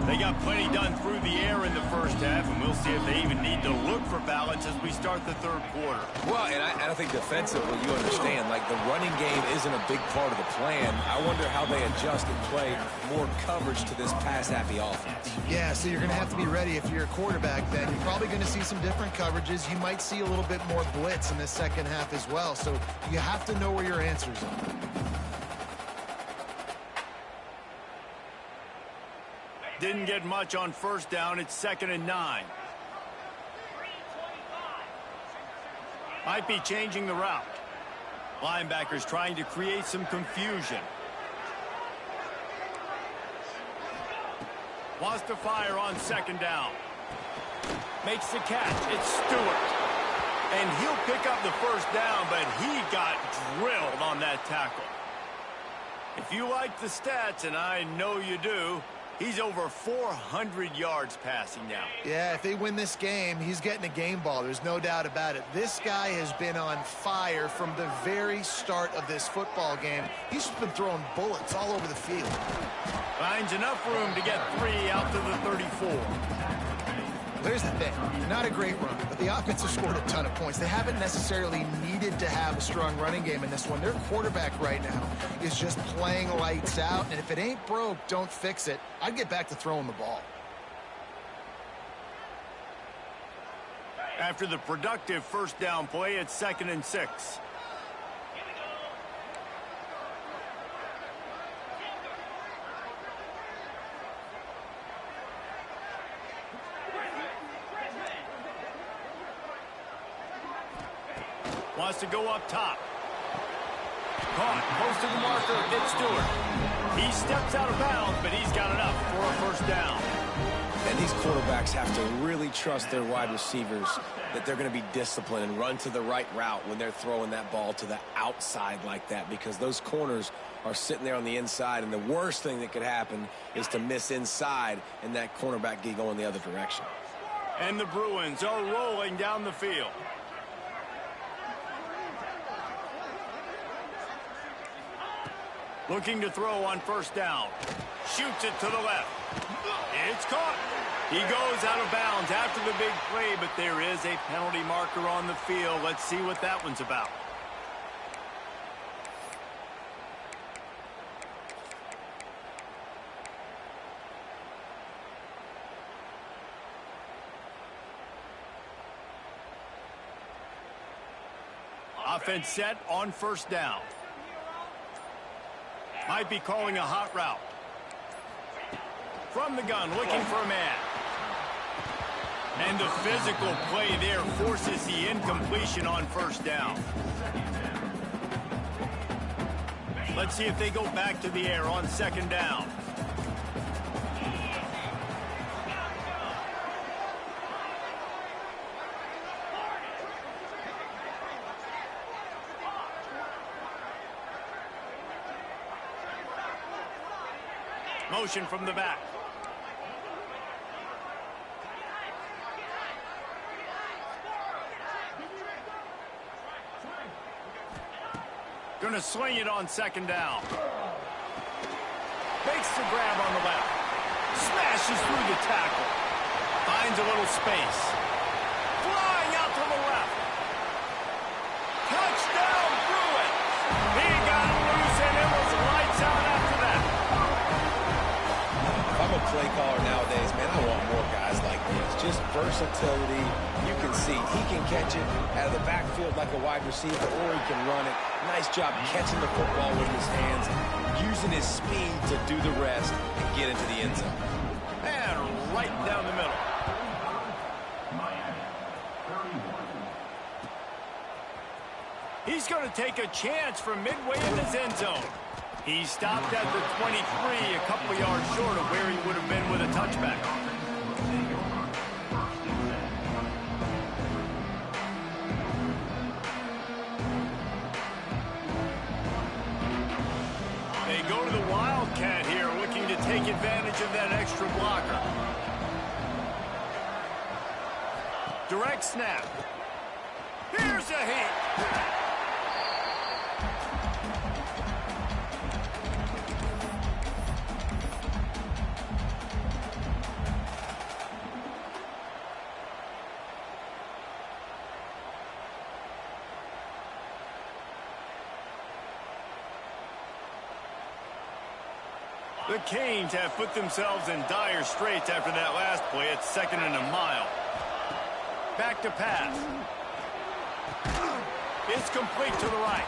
B: They got plenty done through the air in the first half, and we'll see if they even need to look for balance as we start the third quarter.
C: Well, and I think defensively, you understand, like the running game isn't a big part of the plan. I wonder how they adjust and play more coverage to this pass-happy offense.
D: Yeah, so you're going to have to be ready if you're a quarterback then. You're probably going to see some different coverages. You might see a little bit more blitz in the second half as well. So you have to know where your answers are.
B: Didn't get much on first down. It's 2nd and 9. Might be changing the route. Linebackers trying to create some confusion. Wants to fire on 2nd down. Makes the catch. It's Stewart. And he'll pick up the first down, but he got drilled on that tackle. If you like the stats, and I know you do, He's over 400 yards passing now.
D: Yeah, if they win this game, he's getting a game ball. There's no doubt about it. This guy has been on fire from the very start of this football game. He's just been throwing bullets all over the field.
B: Finds enough room to get 3 out to the 34.
D: Here's the thing. Not a great run, but the offense has scored a ton of points. They haven't necessarily needed to have a strong running game in this one. Their quarterback right now is just playing lights out, and if it ain't broke, don't fix it. I'd get back to throwing the ball.
B: After the productive first down play, it's 2nd and 6. Wants to go up top. Caught close to the marker. It's Stewart. He steps out of bounds, but he's got enough for a first down.
C: And these quarterbacks have to really trust their wide receivers that they're going to be disciplined and run to the right route when they're throwing that ball to the outside like that, because those corners are sitting there on the inside, and the worst thing that could happen is to miss inside and that cornerback get going the other direction.
B: And the Bruins are rolling down the field. Looking to throw on first down. Shoots it to the left. It's caught. He goes out of bounds after the big play, but there is a penalty marker on the field. Let's see what that one's about. Offense set on first down. Might be calling a hot route. From the gun, looking for a man. And the physical play there forces the incompletion on first down. Let's see if they go back to the air on 2nd down. Motion from the back. Gonna swing it on 2nd down. Makes the grab on the left. Smashes through the tackle. Finds a little space. Flying out to the left. Touchdown, Bruins! He got loose and it was lights out after that.
C: If I'm a play caller nowadays, man, I want more guys like this. Just versatility. You can see he can catch it out of the backfield like a wide receiver, or he can run it. Nice job catching the football with his hands, using his speed to do the rest and get into the end zone.
B: And right down the middle. He's going to take a chance from midway in his end zone. He stopped at the 23, a couple of yards short of where he would have been with a touchback. They go to the Wildcat here, looking to take advantage of that extra blocker. Direct snap. Here's a hit. The Canes have put themselves in dire straits after that last play. It's 2nd and a mile. Back to pass. It's complete to the right.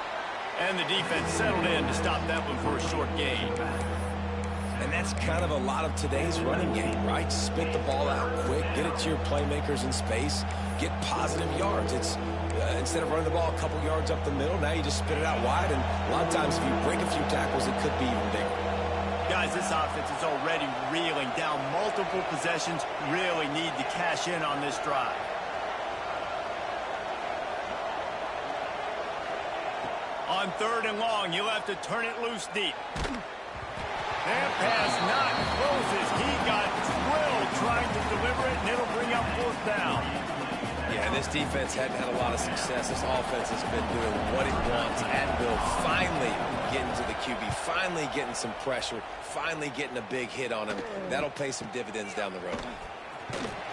B: And the defense settled in to stop that one for a short gain.
C: And that's kind of a lot of today's running game, right? Spit the ball out quick, get it to your playmakers in space, get positive yards. It's instead of running the ball a couple yards up the middle, now you just spit it out wide. And a lot of times if you break a few tackles, it could be even bigger.
B: Guys, this offense is already reeling down multiple possessions. Really need to cash in on this drive. On 3rd and long, you'll have to turn it loose deep. That pass not close as he got drilled trying to deliver it, and it'll bring up 4th down.
C: Yeah, this defense hadn't had a lot of success. This offense has been doing what it wants at will. Finally getting to the QB, finally getting some pressure, finally getting a big hit on him. That'll pay some dividends down the road.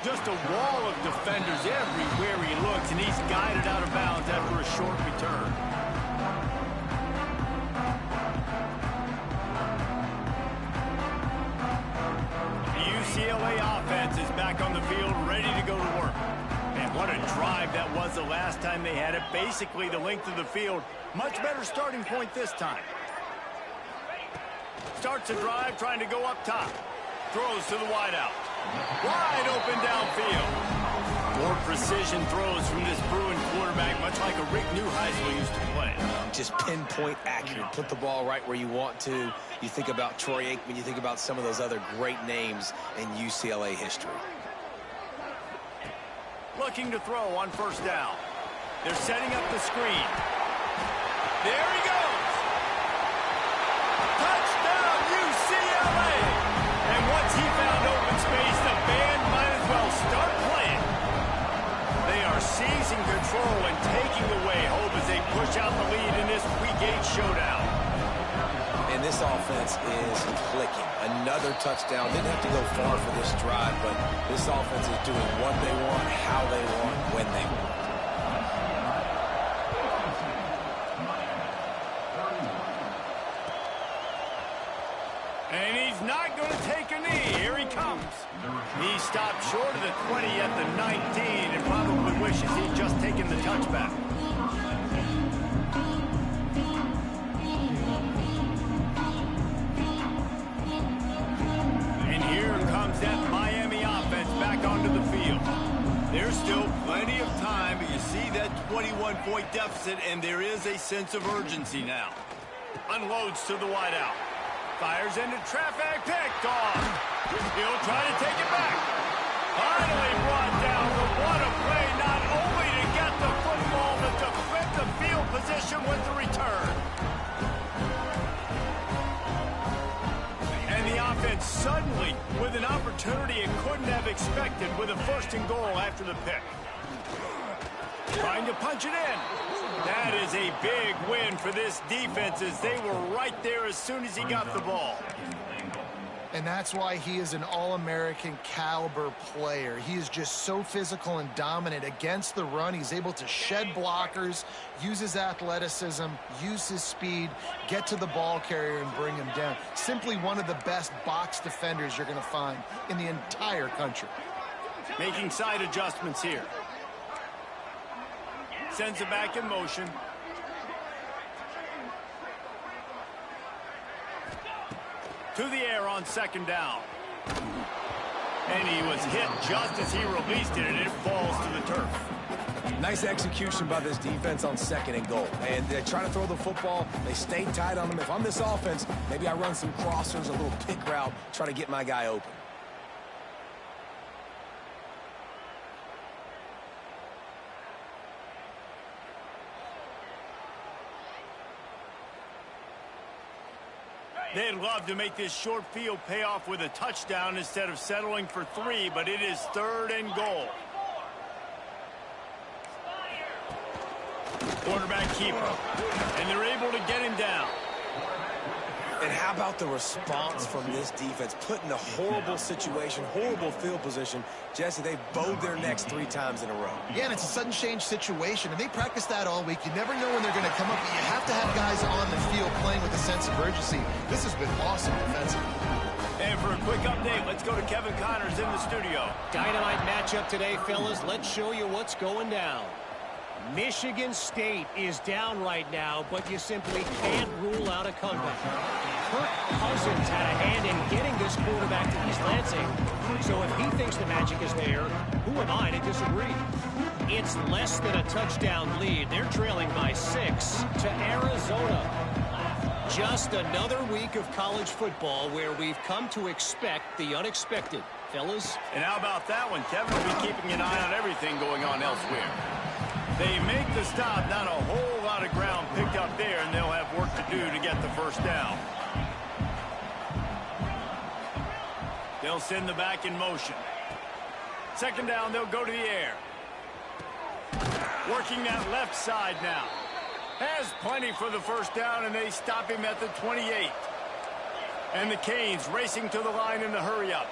B: Just a wall of defenders everywhere he looks, and he's guided out of bounds after a short return. The UCLA offense is back on the field, ready to go to work. And what a drive that was the last time they had it. Basically the length of the field. Much better starting point this time. Starts a drive trying to go up top. Throws to the wideout. Wide open downfield. More precision throws from this Bruin quarterback, much like a Rick Neuheisel used to play.
C: Just pinpoint accurate. Put the ball right where you want to. You think about Troy Aikman. You think about some of those other great names in UCLA history.
B: Looking to throw on 1st down. They're setting up the screen. There he goes. Touchdown, UCLA. And once he found open space, the band might as well start playing. They are seizing control and taking away hope as they push out the lead in this Week 8 showdown.
C: And this offense is clicking. Another touchdown. Didn't have to go far for this drive, but this offense is doing what they want, how they want, when they want.
B: And he's not going to take a knee. Here he comes. He stopped short of the 20 at the 19 and probably wishes he'd just taken the touchback. And here comes that Miami offense back onto the field. There's still plenty of time, but you see that 21-point deficit, and there is a sense of urgency now. Unloads to the wideout. Fires into traffic, picked off. He'll try to take it back. Finally brought down, but what a play, not only to get the football, but to flip the field position with the return. And the offense suddenly with an opportunity it couldn't have expected with a 1st and goal after the pick. Trying to punch it in. That is a big win for this defense as they were right there as soon as he got the ball.
D: And that's why he is an All-American caliber player. He is just so physical and dominant against the run. He's able to shed blockers, use his athleticism, use his speed, get to the ball carrier and bring him down. Simply one of the best box defenders you're going to find in the entire country.
B: Making side adjustments here. Sends it back in motion. To the air on 2nd down. And he was hit just as he released it, and it falls to the turf.
C: Nice execution by this defense on 2nd and goal. And they try to throw the football. They stay tight on them. If I'm this offense, maybe I run some crossers, a little pick route, try to get my guy open.
B: They'd love to make this short field pay off with a touchdown instead of settling for 3, but it is 3rd and goal. Quarterback keeper, and they're able to get him down.
C: And how about the response from this defense? Put in a horrible situation, horrible field position. Jesse, they've bowed their necks 3 times in a row.
D: Yeah, and it's a sudden change situation, and they practice that all week. You never know when they're going to come up, but you have to have guys on the field playing with a sense of urgency. This has been awesome defensively.
B: And for a quick update, let's go to Kevin Connors in the studio.
E: Dynamite matchup today, fellas. Let's show you what's going down. Michigan State is down right now, but you simply can't rule out a comeback. Kirk Cousins had a hand in getting this quarterback to East Lansing. So if he thinks the magic is there, who am I to disagree? It's less than a touchdown lead. They're trailing by 6 to Arizona. Just another week of college football where we've come to expect the unexpected. Fellas?
B: And how about that one? Kevin will be keeping an eye on everything going on elsewhere. They make the stop, not a whole lot of ground picked up there, and they'll have work to do to get the 1st down. They'll send the back in motion. Second down, they'll go to the air. Working that left side now. Has plenty for the first down, and they stop him at the 28. And the Canes racing to the line in the hurry-up.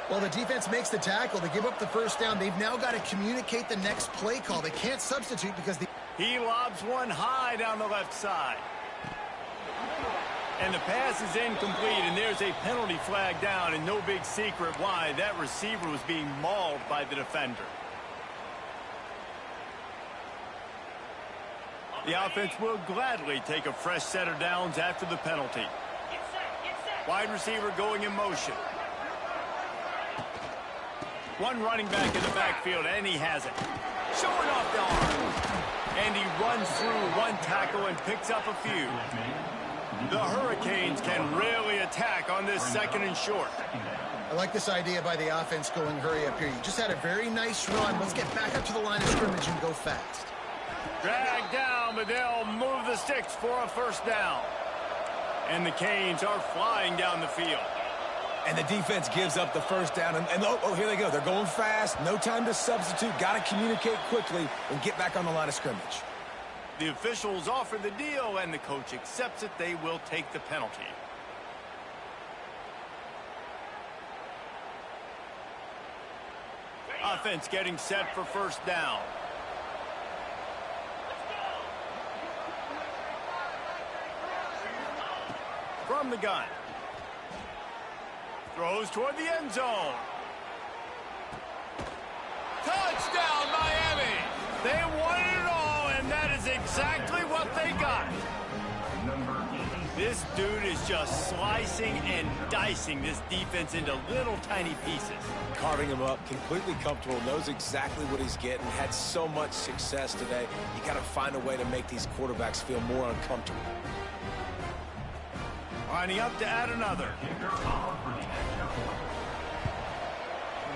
D: Well, the defense makes the tackle. They give up the first down. They've now got to communicate the next play call. They can't substitute because
B: he lobs one high down the left side. And the pass is incomplete, and there's a penalty flag down, and no big secret why. That receiver was being mauled by the defender. The offense will gladly take a fresh set of downs after the penalty. Wide receiver going in motion. One running back in the backfield, and he has it. Showing off the arm. And he runs through one tackle and picks up a few. The Hurricanes can really attack on this second and short.
D: I like this idea by the offense going hurry up here. You just had a very nice run. Let's get back up to the line of scrimmage and go fast.
B: Dragged down, but they'll move the sticks for a first down. And the Canes are flying down the field.
C: And the defense gives up the first down. And oh, here they go. They're going fast. No time to substitute. Got to communicate quickly and get back on the line of scrimmage.
B: The officials offer the deal, and the coach accepts it. They will take the penalty. Offense getting set for first down. From the gun. Throws toward the end zone. Touchdown, Miami! They won it all, and that is exactly what they got. This dude is just slicing and dicing this defense into little tiny pieces.
C: Carving him up, completely comfortable, knows exactly what he's getting, had so much success today. You got to find a way to make these quarterbacks feel more uncomfortable.
B: Lining up to add another.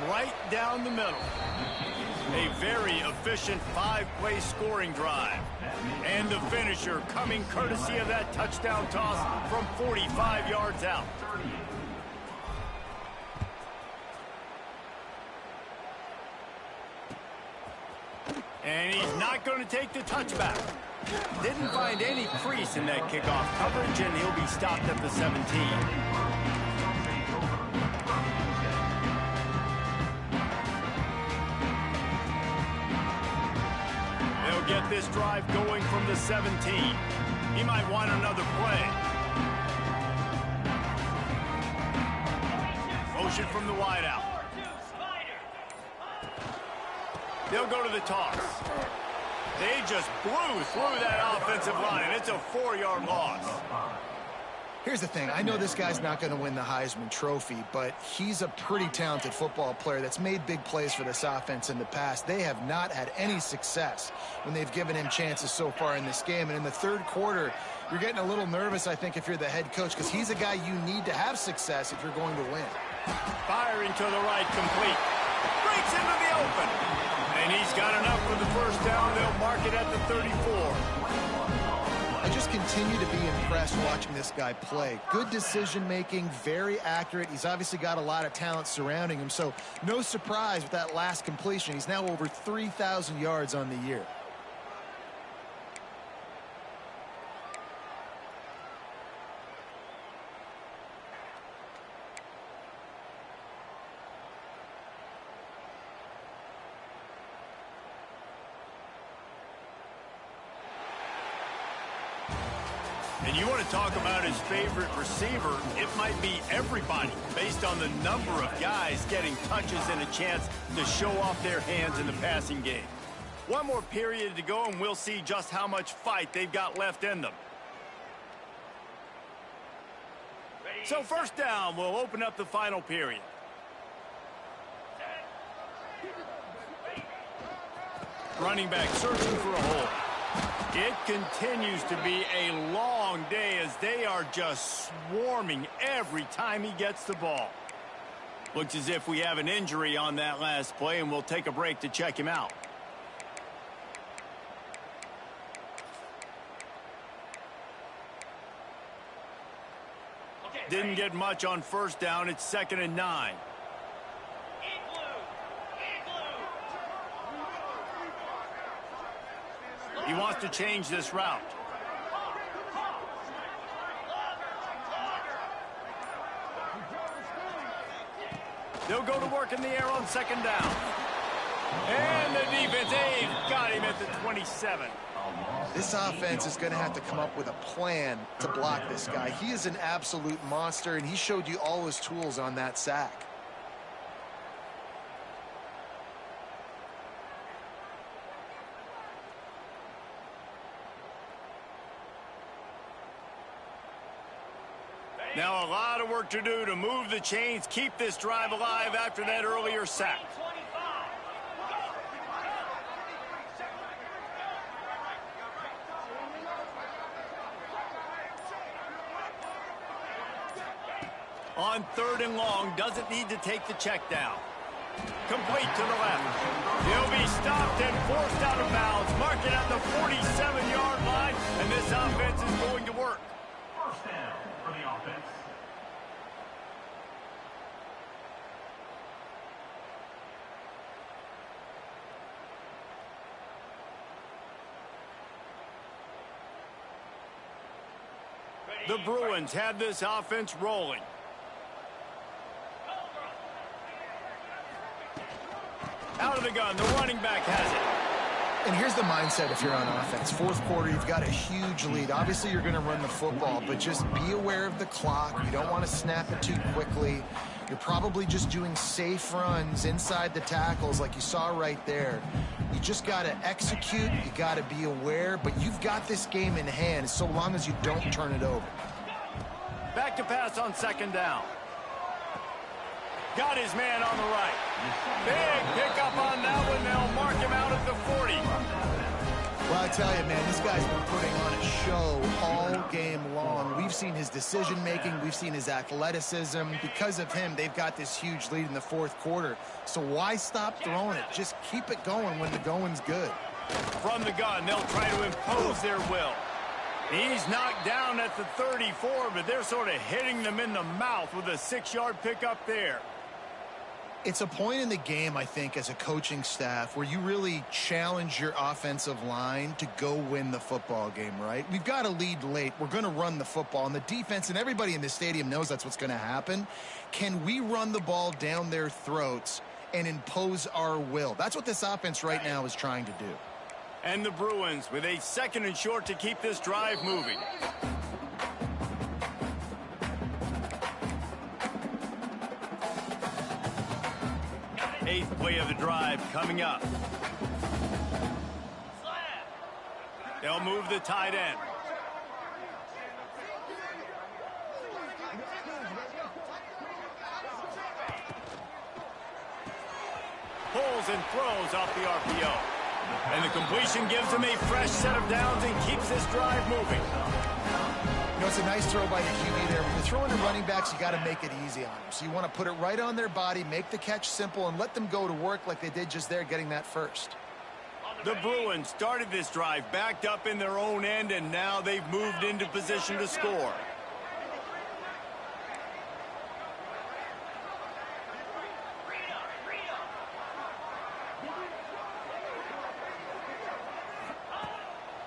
B: Right down the middle. A very efficient five-play scoring drive. And the finisher coming courtesy of that touchdown toss from 45 yards out. And he's not going to take the touchback. Didn't find any crease in that kickoff coverage, and he'll be stopped at the 17. They'll get this drive going from the 17. He might want another play. Motion from the wideout. They'll go to the toss. They just blew through that offensive line, and it's a 4-yard loss.
D: Here's the thing. I know this guy's not going to win the Heisman Trophy, but he's a pretty talented football player that's made big plays for this offense in the past. They have not had any success when they've given him chances so far in this game. And in the third quarter, you're getting a little nervous, I think, if you're the head coach, because he's a guy you need to have success if you're going to win.
B: Firing to the right, complete. Breaks into the open. And he's got enough for the first down. They'll mark it at the 34.
D: I just continue to be impressed watching this guy play. Good decision-making, very accurate. He's obviously got a lot of talent surrounding him, so no surprise with that last completion. He's now over 3,000 yards on the year.
B: And you want to talk about his favorite receiver, it might be everybody, based on the number of guys getting touches and a chance to show off their hands in the passing game. One more period to go, and we'll see just how much fight they've got left in them. So first down will open up the final period. Running back searching for a hole. It continues to be a long day as they are just swarming every time he gets the ball. Looks as if we have an injury on that last play, and we'll take a break to check him out. Didn't get much on first down. It's 2nd and 9. He wants to change this route. They'll go to work in the air on 2nd down. And the defense got him at the 27.
D: This offense is going to have to come up with a plan to block this guy. He is an absolute monster, and he showed you all his tools on that sack.
B: Now a lot of work to do to move the chains, keep this drive alive after that earlier sack. On 3rd and long, doesn't need to take the check down. Complete to the left. He'll be stopped and forced out of bounds. Mark it at the 47-yard line, and this offense is going to work.
F: First down for the offense.
B: The Bruins have this offense rolling. Out of the gun, the running back has it.
D: And here's the mindset if you're on offense. 4th quarter, you've got a huge lead. Obviously, you're going to run the football, but just be aware of the clock. You don't want to snap it too quickly. You're probably just doing safe runs inside the tackles like you saw right there. You just got to execute. You got to be aware, but you've got this game in hand so long as you don't turn it over.
B: Back to pass on 2nd down. Got his man on the right. Big pickup on that one. They'll mark him out at the 40.
D: Well, I tell you, man, this guy's been putting on a show all game long. We've seen his decision-making. We've seen his athleticism. Because of him, they've got this huge lead in the 4th quarter. So why stop throwing it? Just keep it going when the going's good.
B: From the gun, they'll try to impose their will. He's knocked down at the 34, but they're sort of hitting them in the mouth with a 6-yard pickup there.
D: It's a point in the game, I think, as a coaching staff where you really challenge your offensive line to go win the football game, right? We've got a lead late. We're going to run the football, and the defense and everybody in the stadium knows that's what's going to happen. Can we run the ball down their throats and impose our will? That's what this offense right now is trying to do.
B: And the Bruins with a 2nd and short to keep this drive moving. 8th play of the drive coming up. They'll move the tight end. Pulls and throws off the RPO. And the completion gives him a fresh set of downs and keeps this drive moving.
D: You know, it's a nice throw by the QB there. When you're throwing to running backs, you got to make it easy on them. So you want to put it right on their body, make the catch simple, and let them go to work like they did just there, getting that first.
B: The Bruins started this drive backed up in their own end, and now they've moved into position to score.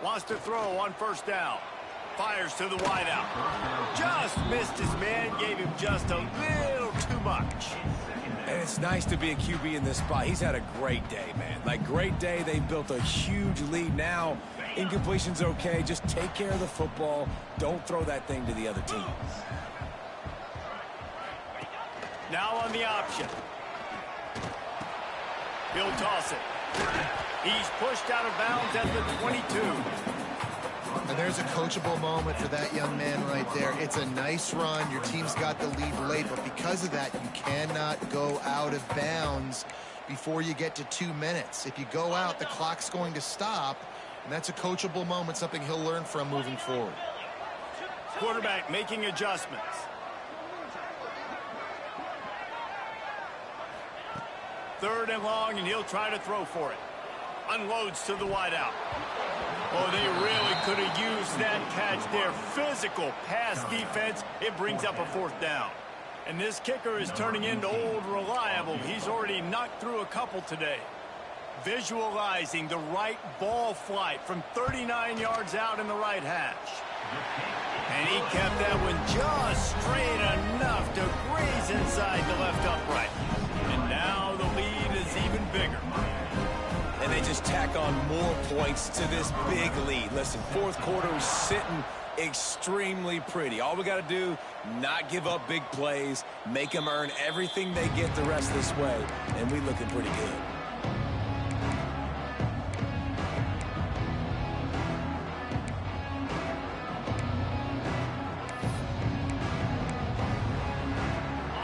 B: Wants to throw on 1st down. Fires to the wideout. Just missed his man, gave him just a little too much.
C: And it's nice to be a QB in this spot. He's had a great day, man. Like, great day. They've built a huge lead. Now, incompletion's okay. Just take care of the football. Don't throw that thing to the other team.
B: Now on the option. He'll toss it. He's pushed out of bounds at the 22.
D: And there's a coachable moment for that young man right there. It's a nice run. Your team's got the lead late, but because of that, you cannot go out of bounds before you get to 2 minutes. If you go out, the clock's going to stop, and that's a coachable moment, something he'll learn from moving forward.
B: Quarterback making adjustments. Third and long, and he'll try to throw for it. Unloads to the wideout. Oh, they really could have used that catch there. Physical pass defense. It brings up a 4th down. And this kicker is turning into old reliable. He's already knocked through a couple today. Visualizing the right ball flight from 39 yards out in the right hash. And he kept that one just straight enough to graze inside the left upright. And now the lead is even bigger.
C: And they just tack on more points to this big lead. Listen, 4th quarter is sitting extremely pretty. All we got to do, not give up big plays, make them earn everything they get the rest of this way, and we looking pretty good.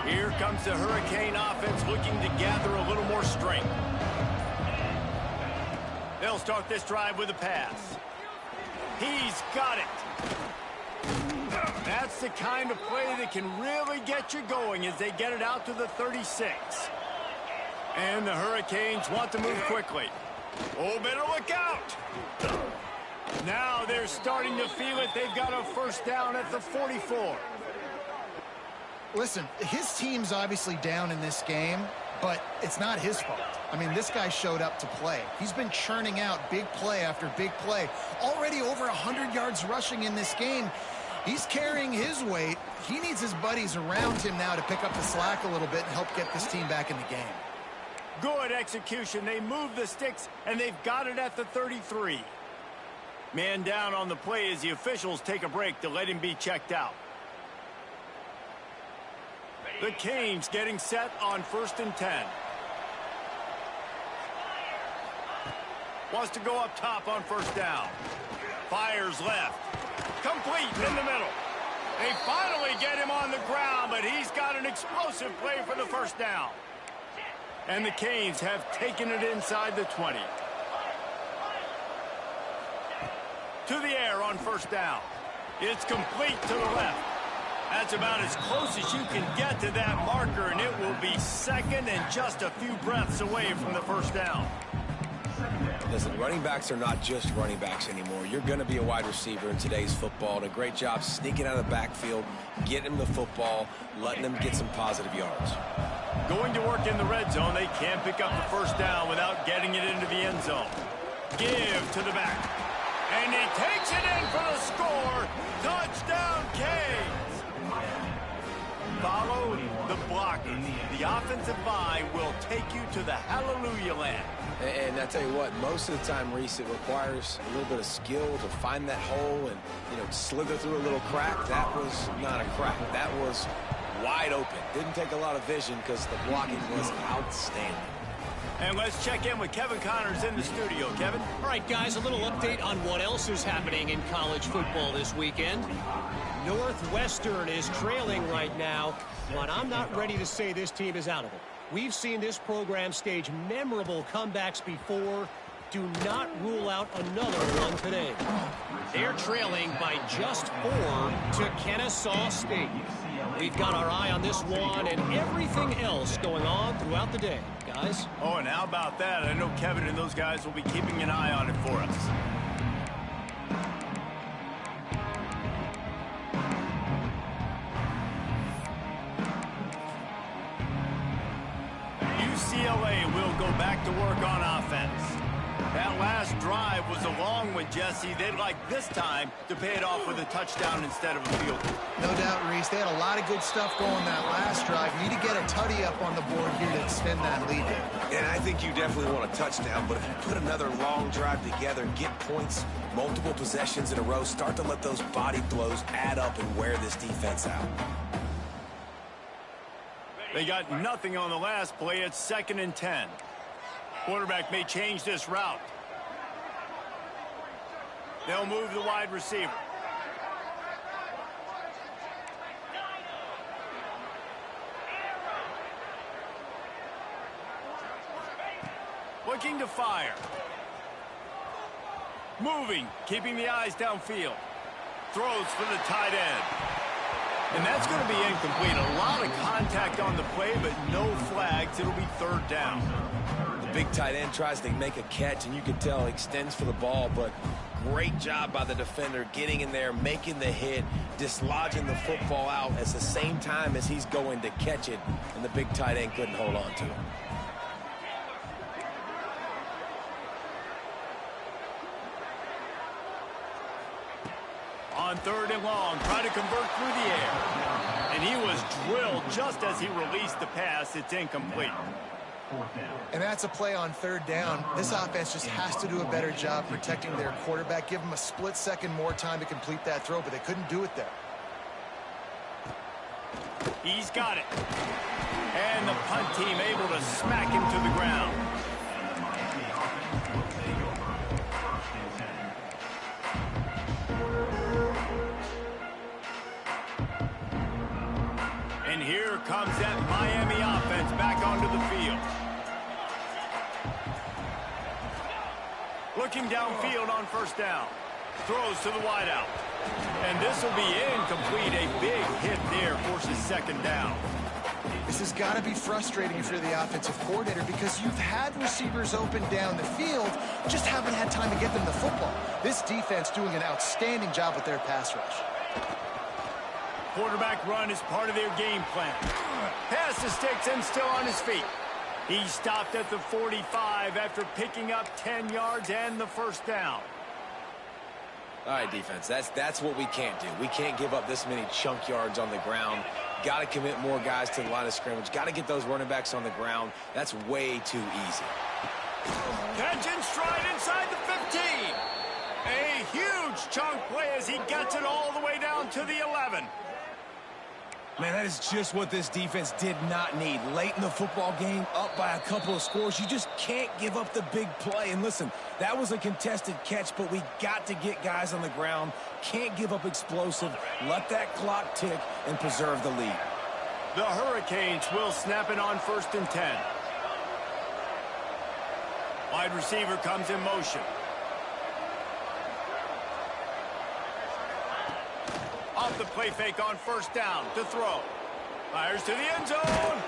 B: Here comes the Hurricane offense looking to gather a little more strength. They'll start this drive with a pass. He's got it. That's the kind of play that can really get you going as they get it out to the 36. And the Hurricanes want to move quickly. Oh, better look out. Now they're starting to feel it. They've got a 1st down at the 44.
D: Listen, his team's obviously down in this game, but it's not his fault. I mean, this guy showed up to play. He's been churning out big play after big play. Already over 100 yards rushing in this game. He's carrying his weight. He needs his buddies around him now to pick up the slack a little bit and help get this team back in the game.
B: Good execution. They move the sticks, and they've got it at the 33. Man down on the play as the officials take a break to let him be checked out. The Canes getting set on 1st and 10. Wants to go up top on 1st down. Fires left. Complete in the middle. They finally get him on the ground, but he's got an explosive play for the 1st down. And the Canes have taken it inside the 20. To the air on 1st down. It's complete to the left. That's about as close as you can get to that marker, and it will be 2nd and just a few breaths away from the 1st down.
C: Listen, running backs are not just running backs anymore. You're going to be a wide receiver in today's football. And a great job sneaking out of the backfield, getting him the football, letting him get some positive yards.
B: Going to work in the red zone. They can't pick up the 1st down without getting it into the end zone. Give to the back. And he takes it in for the score. Touchdown, Canes. Follow the blockers. The offensive line will take you to the hallelujah land.
C: And I tell you what, most of the time, Reese, it requires a little bit of skill to find that hole and, slither through a little crack. That was not a crack. That was wide open. Didn't take a lot of vision because the blocking was outstanding.
B: And let's check in with Kevin Connors in the studio. Kevin?
E: All right, guys, a little update on what else is happening in college football this weekend. Northwestern is trailing right now, but I'm not ready to say this team is out of it. We've seen this program stage memorable comebacks before. Do not rule out another one today. They're trailing by just 4 to Kennesaw State. We've got our eye on this one and everything else going on throughout the day, guys.
B: Oh, and how about that? I know Kevin and those guys will be keeping an eye on it for us. UCLA will go back to work on offense. That last drive was a long one, Jesse. They'd like this time to pay it off with a touchdown instead of a field goal.
D: No doubt, Reese. They had a lot of good stuff going that last drive. You need to get a tutty up on the board here to extend that lead.
C: And I think you definitely want a touchdown, but if you put another long drive together, get points, multiple possessions in a row, start to let those body blows add up and wear this defense out.
B: They got nothing on the last play. It's 2nd and 10. Quarterback may change this route. They'll move the wide receiver. Looking to fire. Moving, keeping the eyes downfield. Throws for the tight end. And that's going to be incomplete. A lot of contact on the play, but no flags. It'll be 3rd down.
C: The big tight end tries to make a catch, and you can tell extends for the ball, but Great job by the defender getting in there, making the hit, dislodging the football out at the same time as he's going to catch it, and the big tight end couldn't hold on to it.
B: On 3rd and long, trying to convert through the air. And he was drilled just as he released the pass. It's incomplete.
D: And that's a play on 3rd down. This offense just has to do a better job protecting their quarterback. Give him a split second more time to complete that throw, but they couldn't do it there.
B: He's got it. And the punt team able to smack him to the ground. And here comes that Miami offense back onto the field. Looking downfield on 1st down. Throws to the wideout. And this will be incomplete. A big hit there forces 2nd down.
D: This has got to be frustrating if you're the offensive coordinator because you've had receivers open down the field, just haven't had time to get them the football. This defense doing an outstanding job with their pass rush.
B: Quarterback run is part of their game plan. Pass to Sticks still on his feet. He stopped at the 45 after picking up 10 yards and the 1st down.
C: All right, defense, that's what we can't do. We can't give up this many chunk yards on the ground. Got to commit more guys to the line of scrimmage. Got to get those running backs on the ground. That's way too easy.
B: Catch in stride inside the 15. A huge chunk play as he gets it all the way down to the 11.
C: Man, that is just what this defense did not need. Late in the football game, up by a couple of scores, you just can't give up the big play. And listen, that was a contested catch, but we got to get guys on the ground. Can't give up explosive. Let that clock tick and preserve the lead.
B: The Hurricanes will snap it on 1st and 10. Wide receiver comes in motion. Off the play fake on 1st down to throw. Fires to the end zone.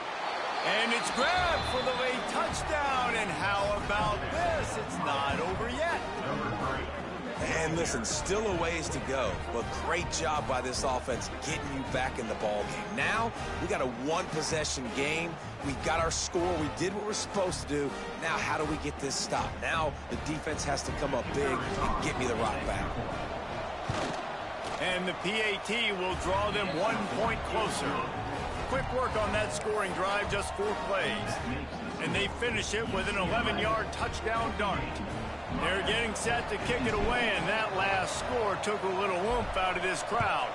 B: And it's grabbed for the late touchdown. And how about this? It's not over yet.
C: And listen, still a ways to go, but great job by this offense getting you back in the ball game. Now, we got a 1-possession game. We got our score. We did what we're supposed to do. Now, how do we get this stop? Now, the defense has to come up big and get me the rock back.
B: And the PAT will draw them 1 point closer. Quick work on that scoring drive, just 4 plays. And they finish it with an 11-yard touchdown dart. They're getting set to kick it away, and that last score took a little oomph out of this crowd.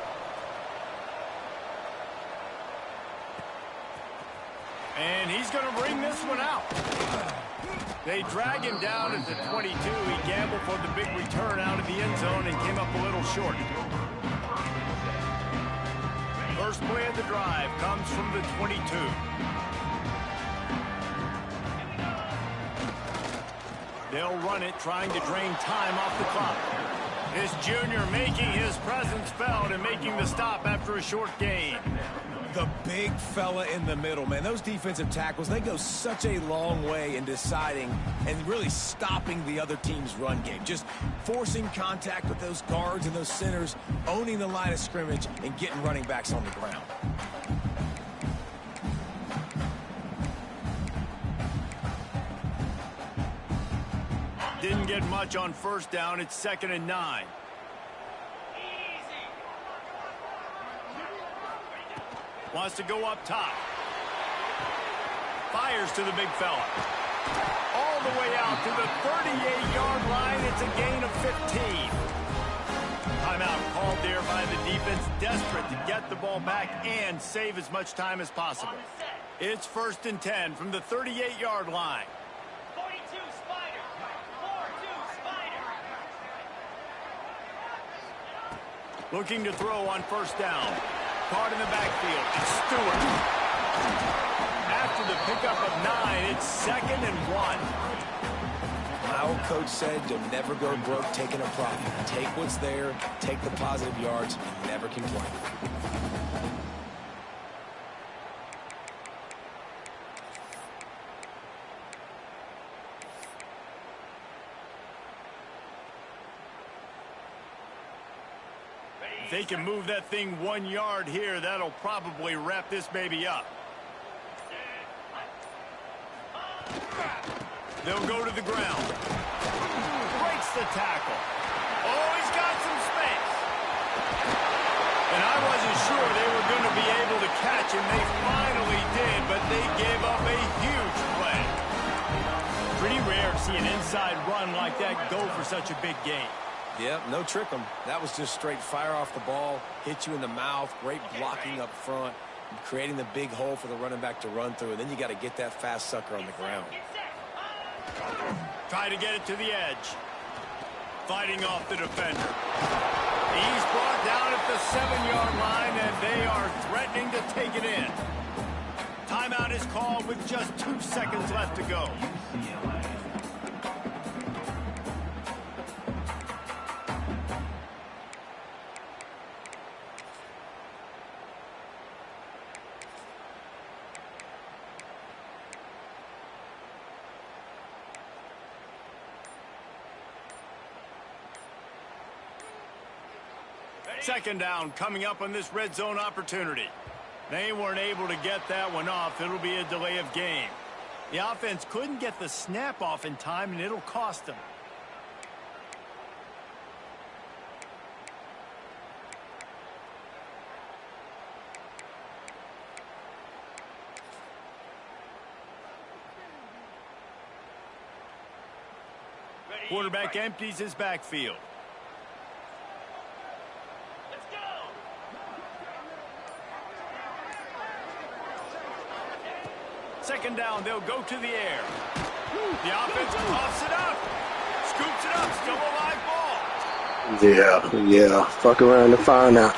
B: And he's going to bring this one out. They drag him down at the 22. He gambled for the big return out of the end zone and came up a little short. First play of the drive comes from the 22. They'll run it, trying to drain time off the clock. This junior making his presence felt and making the stop after a short gain.
C: The big fella in the middle, man. Those defensive tackles, they go such a long way in deciding and really stopping the other team's run game. Just forcing contact with those guards and those centers, owning the line of scrimmage, and getting running backs on the ground.
B: Didn't get much on 1st down. It's 2nd and 9. Wants to go up top. Fires to the big fella. All the way out to the 38-yard line. It's a gain of 15. Timeout called there by the defense, desperate to get the ball back and save as much time as possible. It's 1st and 10 from the 38-yard line.
F: 42 Spider. 4-2 Spider.
B: Looking to throw on 1st down. Caught in the backfield. It's Stewart. After the pickup of 9, it's 2nd and 1.
C: My old coach said you'll never go broke taking a profit. Take what's there, take the positive yards, and never complain.
B: If they can move that thing 1 yard here, that'll probably wrap this baby up. They'll go to the ground. Breaks the tackle. Oh, he's got some space. And I wasn't sure they were going to be able to catch him. They finally did, but they gave up a huge play. Pretty rare to see an inside run like that go for such a big gain.
C: Yep, no trick 'em. That was just straight fire off the ball, hit you in the mouth, great blocking up front, creating the big hole for the running back to run through, and then you got to get that fast sucker on the ground.
B: Try to get it to the edge. Fighting off the defender. He's brought down at the 7-yard line, and they are threatening to take it in. Timeout is called with just 2 seconds left to go. Second down coming up on this red zone opportunity. They weren't able to get that one off. It'll be a delay of game. The offense couldn't get the snap off in time, and it'll cost them. Quarterback empties his backfield. Second down, they'll go to the air. The offense coughs it up. Scoops it up, still a live ball.
A: Yeah. Fuck around and find out.